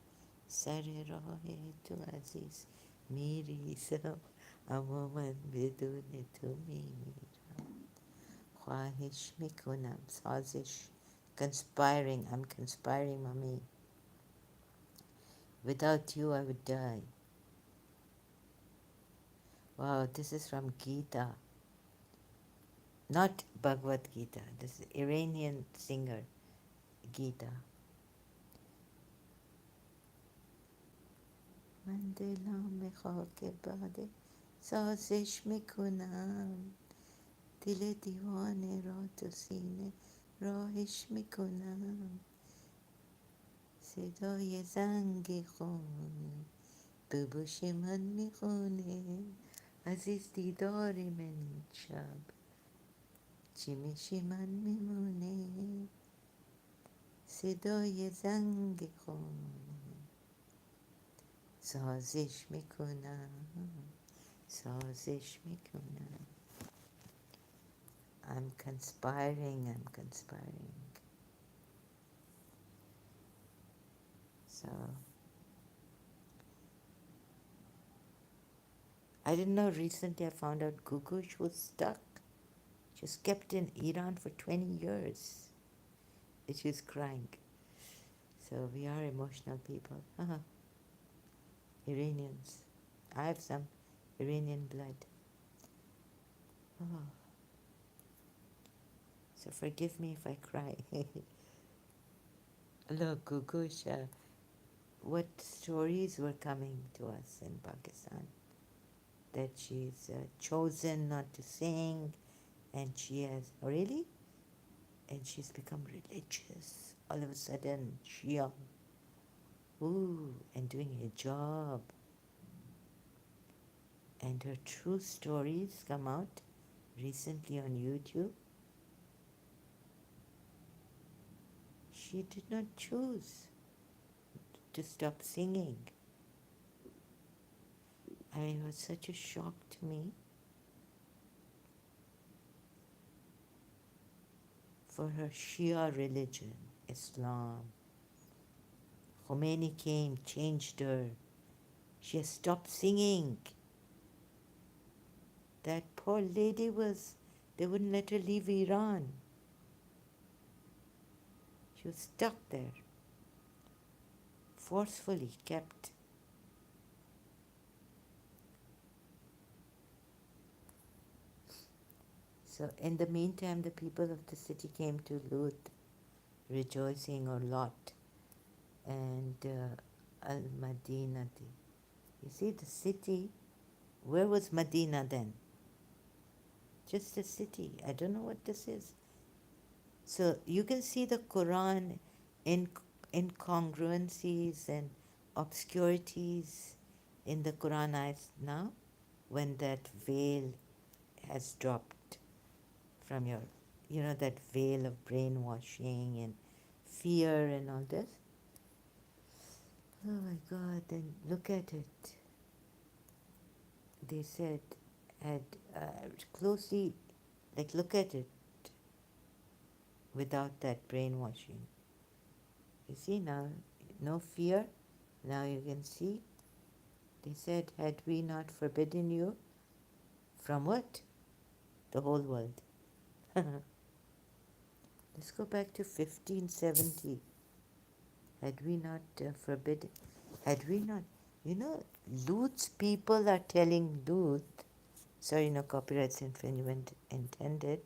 سر راه تو عزیز میریزم، اما من بدون تو میمیرم. خواهش میکنم سازش. Conspiring, I'm conspiring, mommy. Without you I would die. Wow, this is from Gita. Not Bhagavad Gita. This is Iranian singer, Gita. من دلم خاک باده سازش میکنم، دل دیوانه را تو سینه راهش میکنم، صدای زنگ خونه به گوش من میخونه، عزیز دیدار من شب چی میشه من میمونه، صدای زنگ خونه سازش میکنم، سازش میکنم. I'm conspiring. So, I didn't know, recently I found out Gugush was stuck. She was kept in Iran for 20 years. And she was crying. So we are emotional people. Iranians. I have some Iranian blood. Oh. So forgive me if I cry. Look, Gugusha, what stories were coming to us in Pakistan? That she's chosen not to sing, and she has really, and she's become religious all of a sudden. Shia, ooh, and doing a job, and her true stories come out recently on YouTube. She did not choose to stop singing. I mean, it was such a shock to me. For her Shia religion, Islam, Khomeini came, changed her. She has stopped singing. That poor lady they wouldn't let her leave Iran. She was stuck there, forcefully kept. So in the meantime, the people of the city came to Lut, rejoicing, or Lot, and Al-Madinati. You see, the city, where was Medina then? Just a city. I don't know what this is. So you can see the Quran in incongruencies and obscurities in the Quran ayats now when that veil has dropped from your, that veil of brainwashing and fear and all this. Oh my God, then look at it. They said, had closely, like, look at it without that brainwashing. You see now, no fear. Now you can see. They said, had we not forbidden you from what? The whole world. Let's go back to 1570. Had we not forbidden, had we not, Lut's people are telling Lut, sorry, no copyrights infringement intended,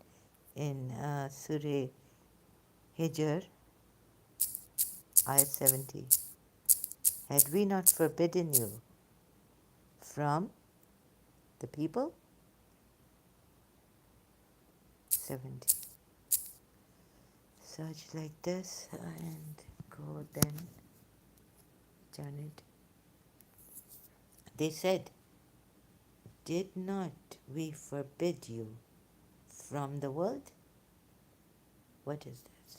in Surah Hijr, ayat 70. Had we not forbidden you from the people? 70. Search like this and go then. Turn it. They said, did not we forbid you from the world? What is this?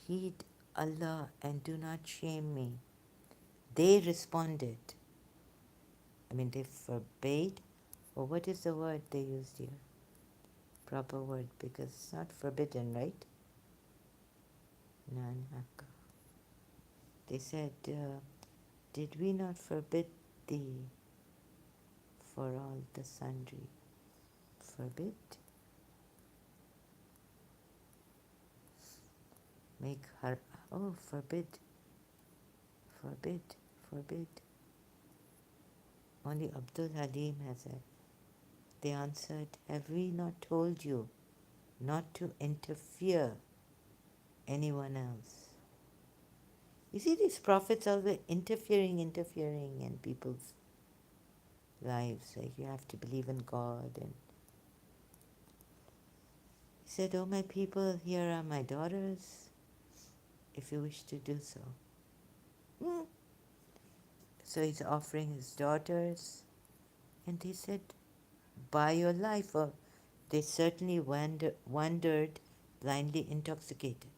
Heed Allah and do not shame me. They responded. I mean, they forbade, or what is the word they used here? Proper word, because it's not forbidden, right? Nanhaka. They said, did we not forbid thee for all the sundry? Forbid? Make her, oh, forbid, forbid, forbid. Only Abdul Halim has it. They answered, have we not told you not to interfere anyone else? You see, these prophets always interfering in people's lives. Like, you have to believe in God. And he said, oh, my people, here are my daughters, if you wish to do so. So he's offering his daughters. And they said, buy your life. Or they certainly wandered blindly intoxicated.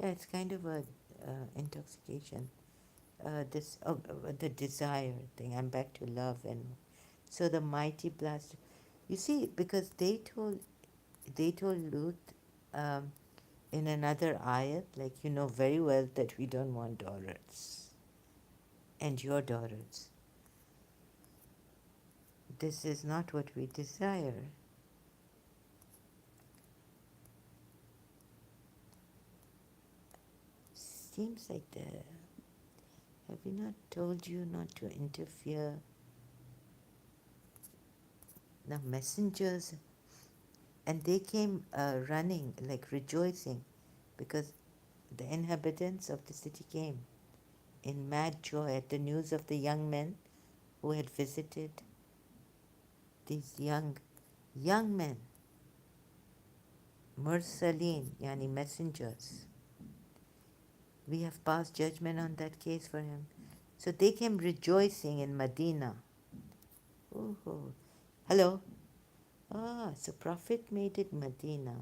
Yeah, it's kind of a intoxication. The desire thing. I'm back to love. And so the mighty blast. You see, because they told Lut in another ayat, like, you know very well that we don't want daughters. And your daughters. This is not what we desire. Seems like have we not told you not to interfere Now, messengers, and they came running, like rejoicing, because the inhabitants of the city came in mad joy at the news of the young men who had visited. These young men, mursalin, yani messengers. We have passed judgment on that case for him. So they came rejoicing in Medina. Ooh. Hello. So Prophet made it Medina,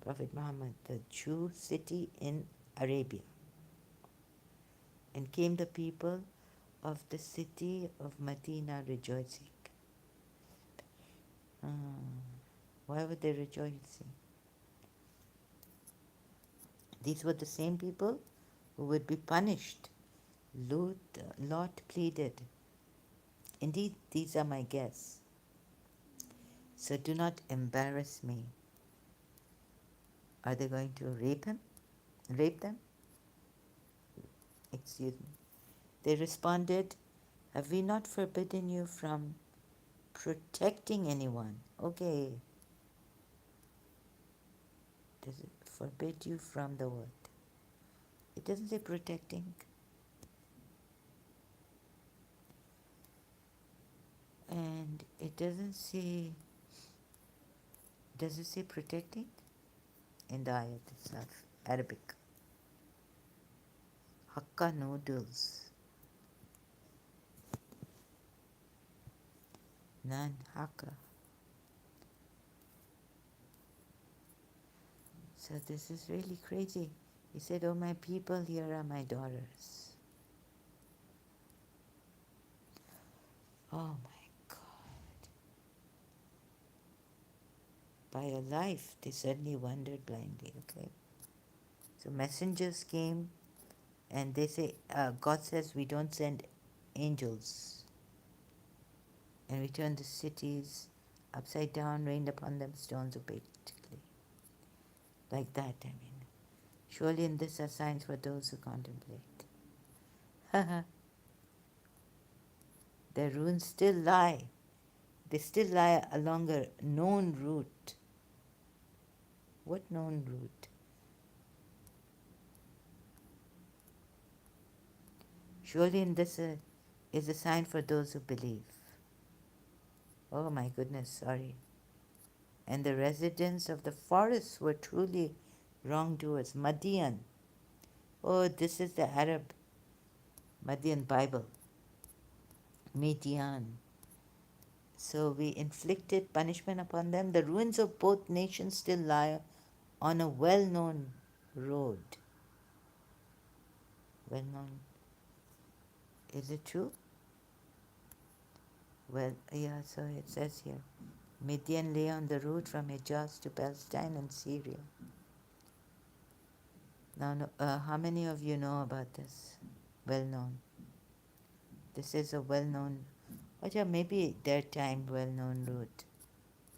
Prophet Muhammad, the Jew city in Arabia. And came the people of the city of Medina rejoicing. Why were they rejoicing? These were the same people who would be punished. Lot pleaded, "Indeed, these are my guests, so do not embarrass me." Are they going to rape him? Rape them? Excuse me. They responded, "Have we not forbidden you from protecting anyone?" Okay. Does it forbid you from the word? It doesn't say protecting. And it doesn't say, does it say protecting? In the ayat itself, Arabic. Hakka noodles. Nan Hakka. So this is really crazy. He said, "Oh my people, here are my daughters." Oh my God. By a life, they suddenly wandered blindly, okay? So messengers came and they say, God says we don't send angels. And we turned the cities upside down, rained upon them stones basically. Like that, I mean. Surely in this are signs for those who contemplate. Their ruins still lie. They still lie along a known route. What known route? Surely in this is a sign for those who believe. Oh my goodness, sorry. And the residents of the forests were truly wrongdoers. Madian. Oh, this is the Arab Madian Bible. Midian. So we inflicted punishment upon them. The ruins of both nations still lie on a well-known road. Well-known. Is it true? Well, yeah, so it says here. Midian lay on the route from Hijaz to Palestine and Syria. Now, how many of you know about this? Well-known. This is a well-known, or yeah, maybe their time well-known route,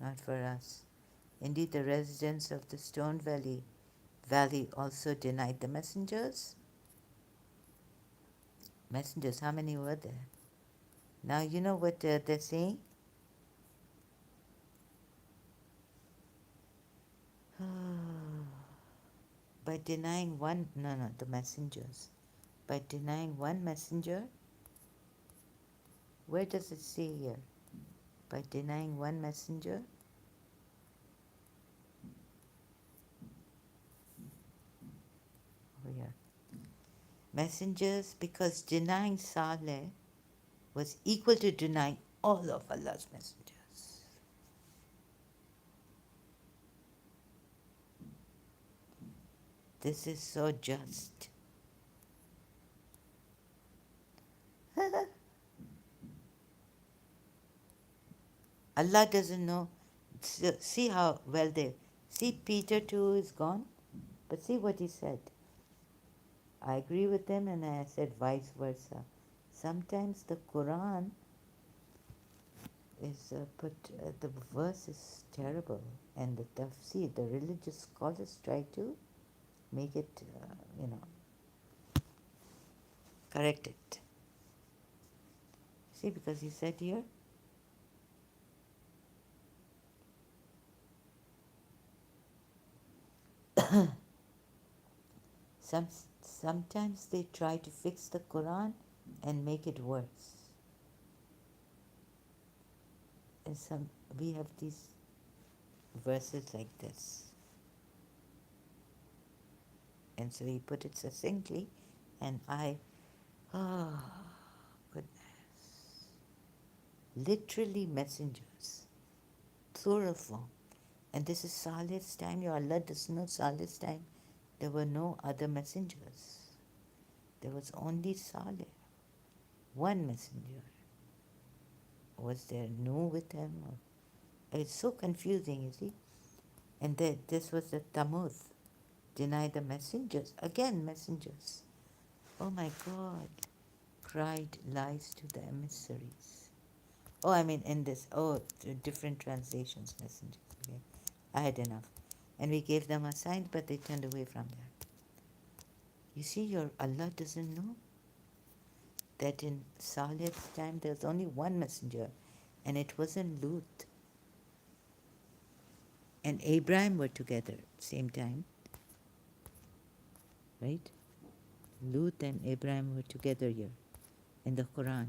not for us. Indeed, the residents of the Stone Valley also denied the messengers. Messengers, how many were there? Now you know what they're saying? By denying one, no, the messengers. By denying one messenger, where does it say here? By denying one messenger? Over here. Messengers, because denying Saleh was equal to denying all of Allah's messengers. This is so just. Allah doesn't know. See how well they. See, Peter too is gone. But see what he said. I agree with him, and I said vice versa. Sometimes the Quran is the verse is terrible, and the tafsir, the religious scholars try to make it, correct it. See, because he said here, Some, sometimes they try to fix the Quran and make it worse. And we have these verses like this. And so he put it succinctly, and oh, goodness. Literally messengers, plural form. And this is Salih's time. Your Allah does know Salih's time. There were no other messengers. There was only Salih, one messenger. Was there Nuh with him? It's so confusing, you see. And this was the Tammuz. Deny the messengers. Again, messengers. Oh my God. Cried lies to the emissaries. Oh, I mean, in this. Oh, different translations, messengers. Okay. I had enough. And we gave them a sign, but they turned away from that. You see, your Allah doesn't know that in Salih's time there was only one messenger, and it wasn't Lut. And Abraham were together same time, right? Lut and Abraham were together here in the Quran.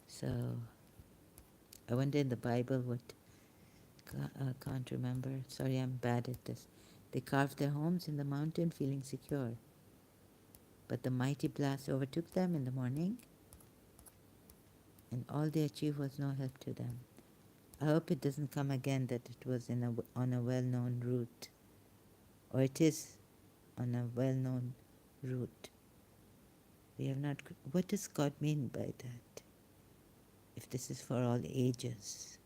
So I wonder in the Bible what, can't remember. Sorry, I'm bad at this. They carved their homes in the mountain feeling secure. But the mighty blast overtook them in the morning, and all they achieved was no help to them. I hope it doesn't come again that it was on a well-known route, or it is on a well-known route. We have not. What does God mean by that? If this is for all ages,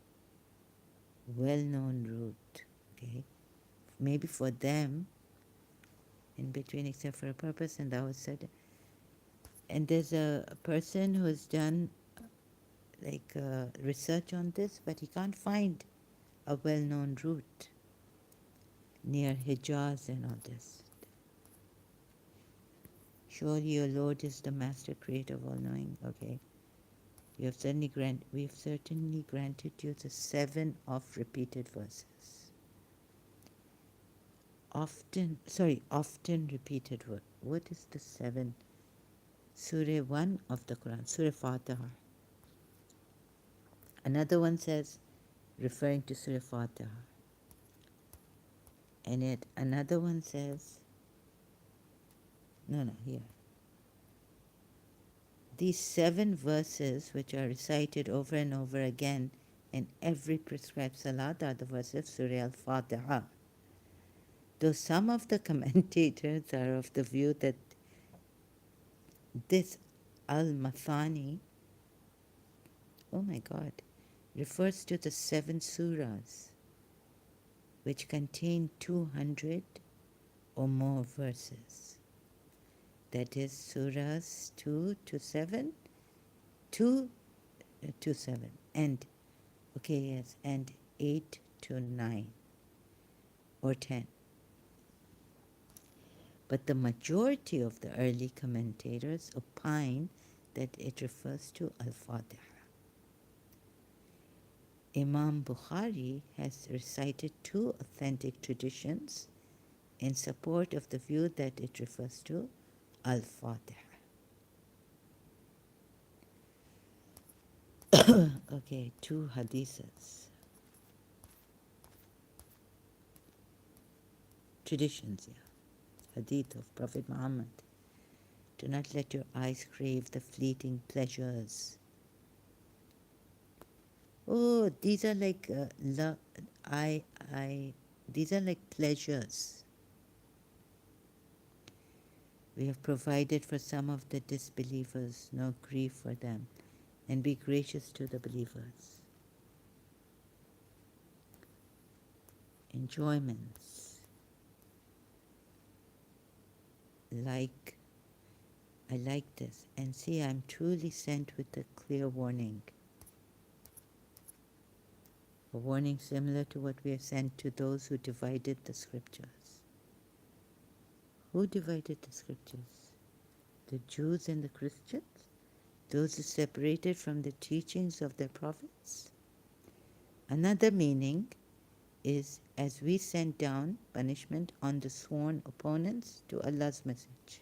well-known route, okay? Maybe for them, in between, except for a purpose, and that was said. And there's a person who has done research on this, but he can't find a well-known route near Hijaz and all this. Surely your Lord is the Master Creator of all-knowing. Okay. We have certainly granted you the 7 of repeated verses. Often repeated word. What is the 7? Surah 1 of the Quran, Surah Fatiha. Another one says, referring to Surah Fatiha. And yet another one says, here. These 7 verses, which are recited over and over again in every prescribed salat, are the verses of Surah Al-Fatiha. Though some of the commentators are of the view that this Al-Mathani, oh my God, refers to the 7 surahs, which contain 200 or more verses. That is surahs 2 to 7, 2 to 7, and 8 to 9 or 10. But the majority of the early commentators opine that it refers to Al-Fatiha. Imam Bukhari has recited 2 authentic traditions in support of the view that it refers to Al-Fatiha. Okay, 2 hadiths. Traditions, Hadith of Prophet Muhammad. Do not let your eyes crave the fleeting pleasures. Oh, these are like these are like pleasures. We have provided for some of the disbelievers, no grief for them, and be gracious to the believers. Enjoyments. I like this. And see, I'm truly sent with a clear warning. A warning similar to what we have sent to those who divided the scriptures. Who divided the scriptures? The Jews and the Christians? Those who separated from the teachings of their prophets? Another meaning is as we sent down punishment on the sworn opponents to Allah's message.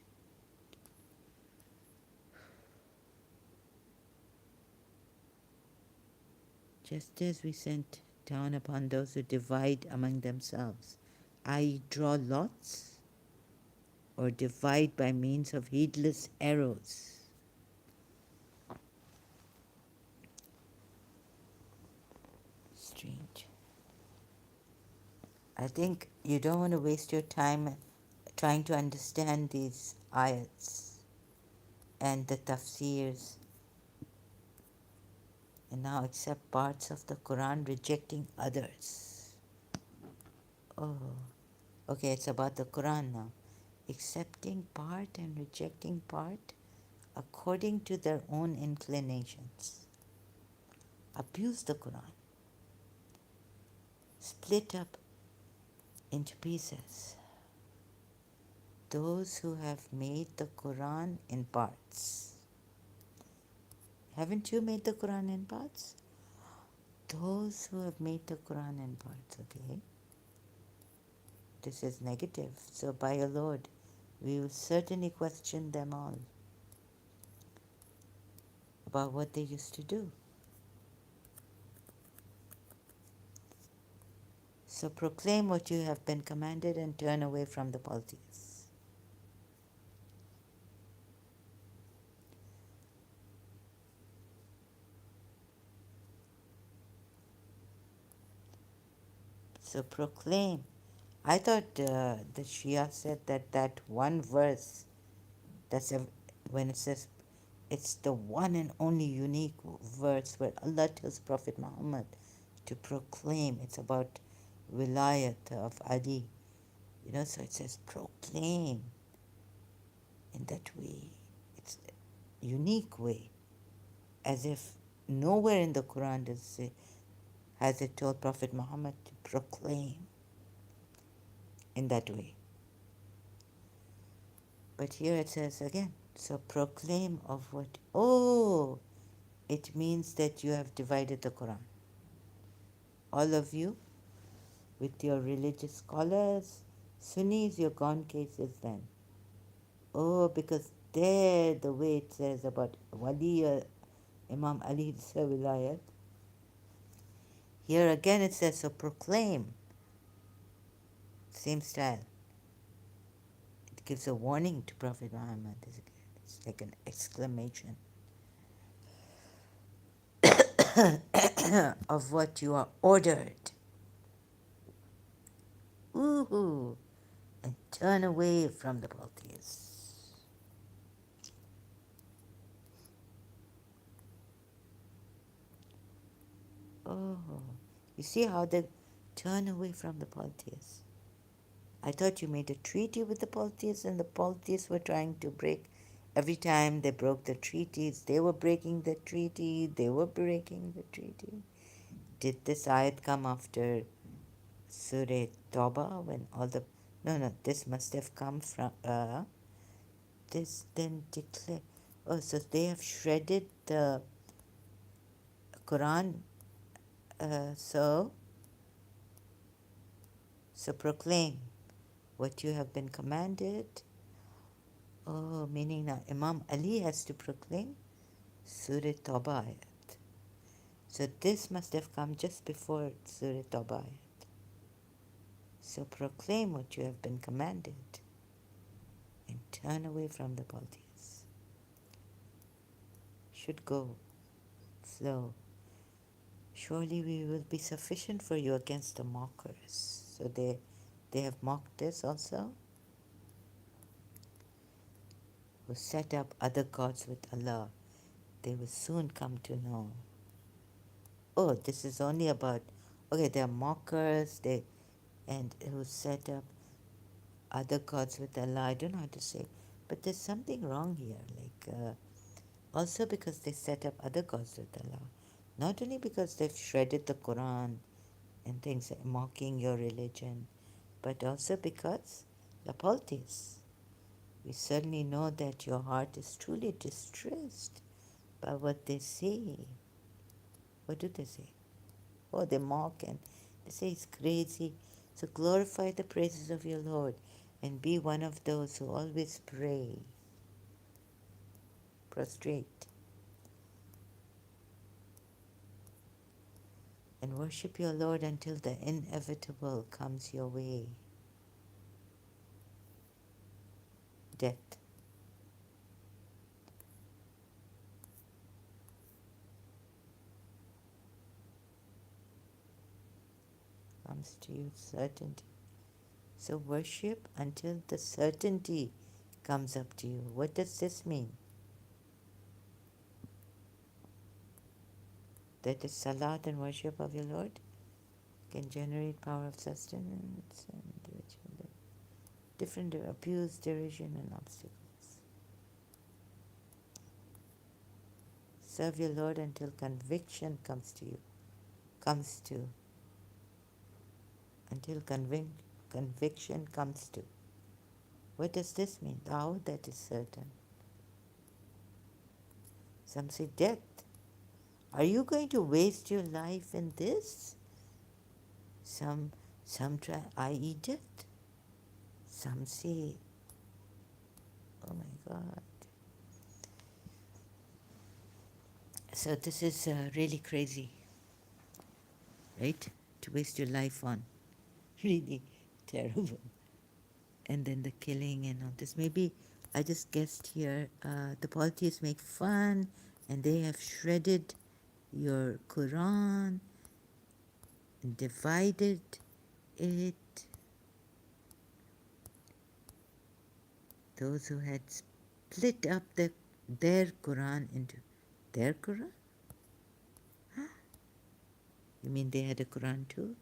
Just as we sent down upon those who divide among themselves, i.e., draw lots or divide by means of heedless arrows. Strange. I think you don't want to waste your time trying to understand these ayats and the tafsirs and now accept parts of the Quran, rejecting others. Oh, okay, it's about the Quran now. Accepting part and rejecting part according to their own inclinations. Abuse the Quran. Split up into pieces. Those who have made the Quran in parts. Haven't you made the Quran in parts? Those who have made the Quran in parts, okay? This is negative. So by your Lord, we will certainly question them all about what they used to do. So proclaim what you have been commanded and turn away from the polytheists. So proclaim. I thought the Shia said that one verse, that's a, when it says it's the one and only unique verse where Allah tells Prophet Muhammad to proclaim. It's about wilayat of Ali. You know, so it says proclaim in that way. It's a unique way, as if nowhere in the Quran has it told Prophet Muhammad to proclaim in that way. But here it says again, so proclaim of what? Oh, it means that you have divided the Quran. All of you, with your religious scholars, Sunnis, you're gone cases then. Oh, because there, the way it says about Wali, Imam Ali's wilayat, here again it says, so proclaim. Same style. It gives a warning to Prophet Muhammad. It's like an exclamation of what you are ordered. Woohoo! And turn away from the polytheists. Oh, you see how they turn away from the polytheists. I thought you made a treaty with the polytheists, and the polytheists were trying to break. Every time they broke the treaties, they were breaking the treaty, they were breaking the treaty. Did this ayat come after Surah Tawbah when all the... No, this must have come from... this then declare... Oh, so they have shredded the Quran. So proclaim what you have been commanded. Oh, meaning now Imam Ali has to proclaim Surah Tawbah ayat. So this must have come just before Surah Tawbah ayat. So proclaim what you have been commanded and turn away from the polytheists. Should go, flow. Surely we will be sufficient for you against the mockers. So they have mocked this also, who set up other gods with Allah. They will soon come to know. Oh, this is only about, okay, they are mockers, and who set up other gods with Allah. I don't know how to say, but there's something wrong here. Like, also because they set up other gods with Allah. Not only because they've shredded the Quran and things mocking your religion, but also because the polytheists. We certainly know that your heart is truly distressed by what they say. What do they say? Oh, they mock and say it's crazy. So glorify the praises of your Lord and be one of those who always pray, prostrate, and worship your Lord until the inevitable comes your way. Death. Comes to you, certainty. So worship until the certainty comes up to you. What does this mean? That the salat and worship of your Lord can generate power of sustenance and different abuse, derision, and obstacles. Serve your Lord until conviction comes to you. Comes to. Until conviction comes to. What does this mean? Thou that is certain. Some say death. Are you going to waste your life in this? Some try, i.e. death. Some say, oh my God. So this is really crazy, right? To waste your life on. Really terrible. And then the killing and all this. Maybe I just guessed here, the polytheists make fun and they have shredded your Quran and divided it. Those who had split up their Quran into their Quran? Huh? You mean they had a Quran too?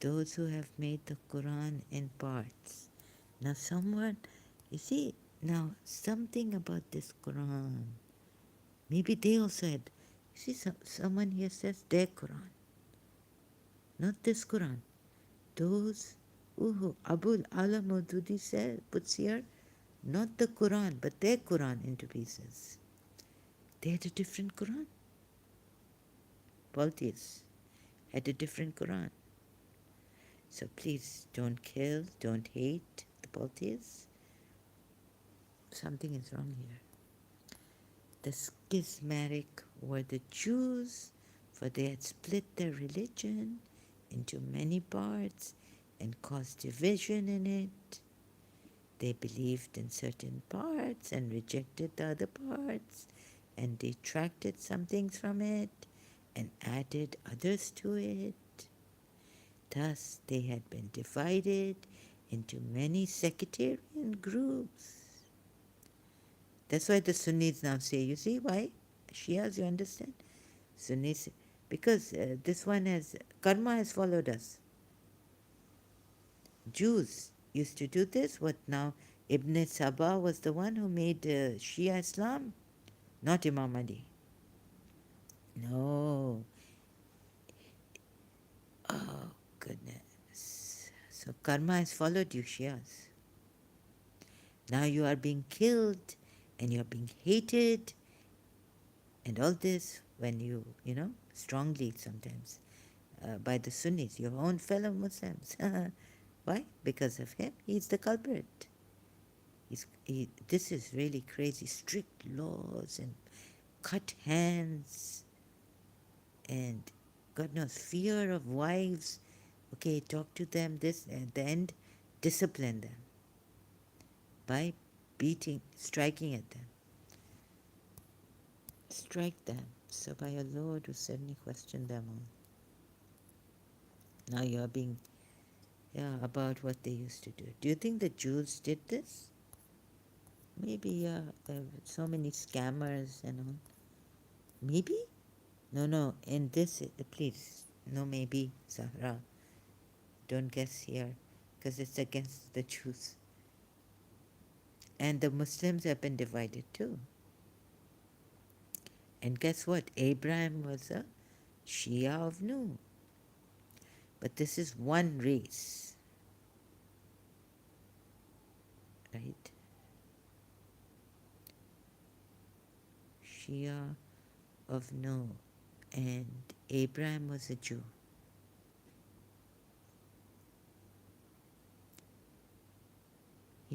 Those who have made the Quran in parts. Now someone, you see, now something about this Quran. Maybe they also had, you see, someone here says their Quran, not this Quran. Those who Abul Ala Maududi said, puts here, not the Quran, but their Quran into pieces. They had a different Quran. Polytheists had a different Quran. So please don't kill, don't hate the polytheists. Something is wrong here. The schismatic were the Jews, for they had split their religion into many parts and caused division in it. They believed in certain parts and rejected the other parts and detracted some things from it and added others to it. Thus they had been divided into many sectarian groups. That's why the Sunnis now say, you see why? Shias, you understand? Sunnis, because this one has, karma has followed us. Jews used to do this, what now? Ibn Saba was the one who made Shia Islam, not Imam Ali. No. Oh, goodness. So karma has followed you, Shias. Now you are being killed and you are being hated and all this when you know, strongly sometimes by the Sunnis, your own fellow Muslims. Why? Because of him. He's the culprit. This is really crazy. Strict laws and cut hands and God knows, fear of wives. Okay, talk to them, this, at the end, discipline them by beating, striking at them. Strike them. So by your Lord who certainly questioned them all. Now you are being, about what they used to do. Do you think the Jews did this? Maybe, there were so many scammers and all. Maybe? No, in this, please, no maybe, Zahra. Don't guess here, because it's against the Jews. And the Muslims have been divided too. And guess what? Abraham was a Shia of Nuh. But this is one race, right? Shia of Nuh. And Abraham was a Jew.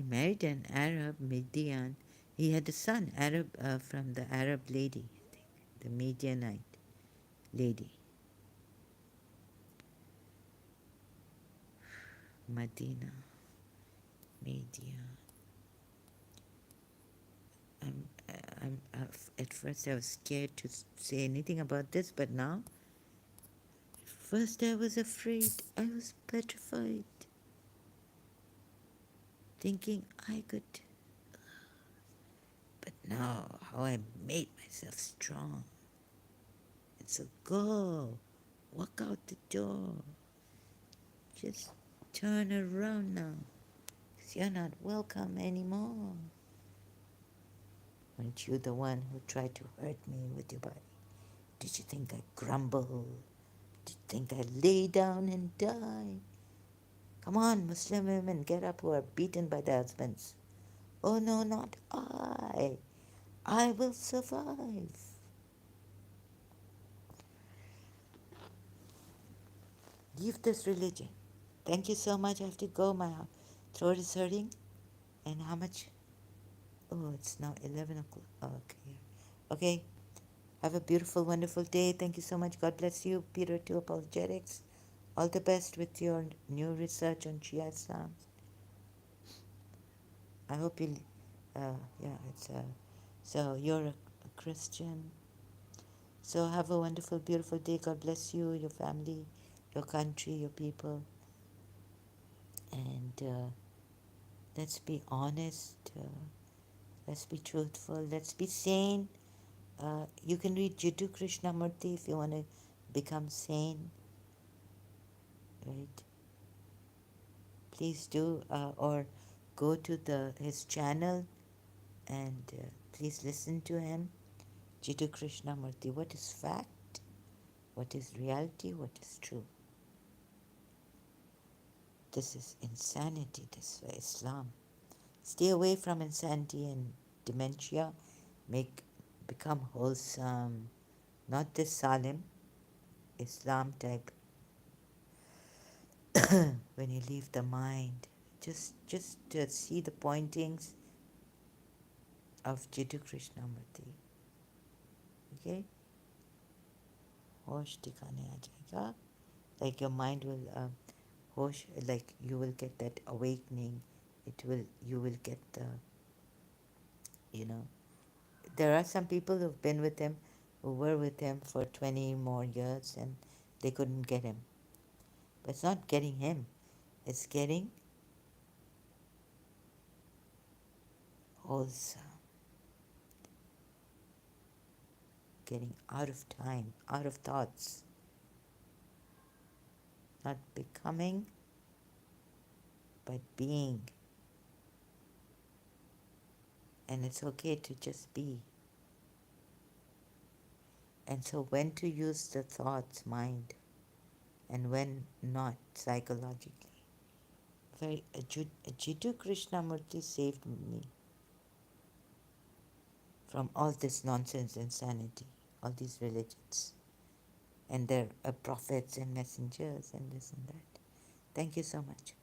married an Arab, Midian. He had a son, Arab, from the Arab lady, I think, the Midianite lady, Medina, Midian. At first I was scared to say anything about this, but now, first I was afraid, I was petrified, thinking I could, but now how I made myself strong. And so go, walk out the door, just turn around now, 'cause you're not welcome anymore. Weren't you the one who tried to hurt me with your body? Did you think I grumble? Did you think I lay down and die? Come on, Muslim women, get up who are beaten by their husbands. Oh no, not I. I will survive. Leave this religion. Thank you so much. I have to go. My throat is hurting. And how much? Oh, it's now 11 o'clock. Okay. Okay. Have a beautiful, wonderful day. Thank you so much. God bless you, Peter, to Apologetics. All the best with your new research on Shia Islam. I hope you, yeah, so you're a Christian. So have a wonderful, beautiful day. God bless you, your family, your country, your people. And let's be honest. Let's be truthful. Let's be sane. You can read Jiddu Krishnamurti if you want to become sane, right? Please do, or go to his channel and please listen to him. Jiddu Krishnamurti. What is fact? What is reality? What is true? This is insanity. This is Islam. Stay away from insanity and dementia. Become wholesome. Not this Salim Islam type. When you leave the mind, just see the pointings of Jiddu Krishnamurti. Okay? होश ठिकाने आ जाएगा. Like your mind will hosh, like you will get that awakening. You will get the, you know, there are some people who've been with him, who were with him for 20 more years and they couldn't get him. But it's not getting him, it's getting wholesome, getting out of time, out of thoughts, not becoming, but being. And it's okay to just be. And so when to use the thoughts, mind, and when not, psychologically. Jiddu Krishnamurti saved me from all this nonsense, insanity, all these religions, and their prophets and messengers and this and that. Thank you so much.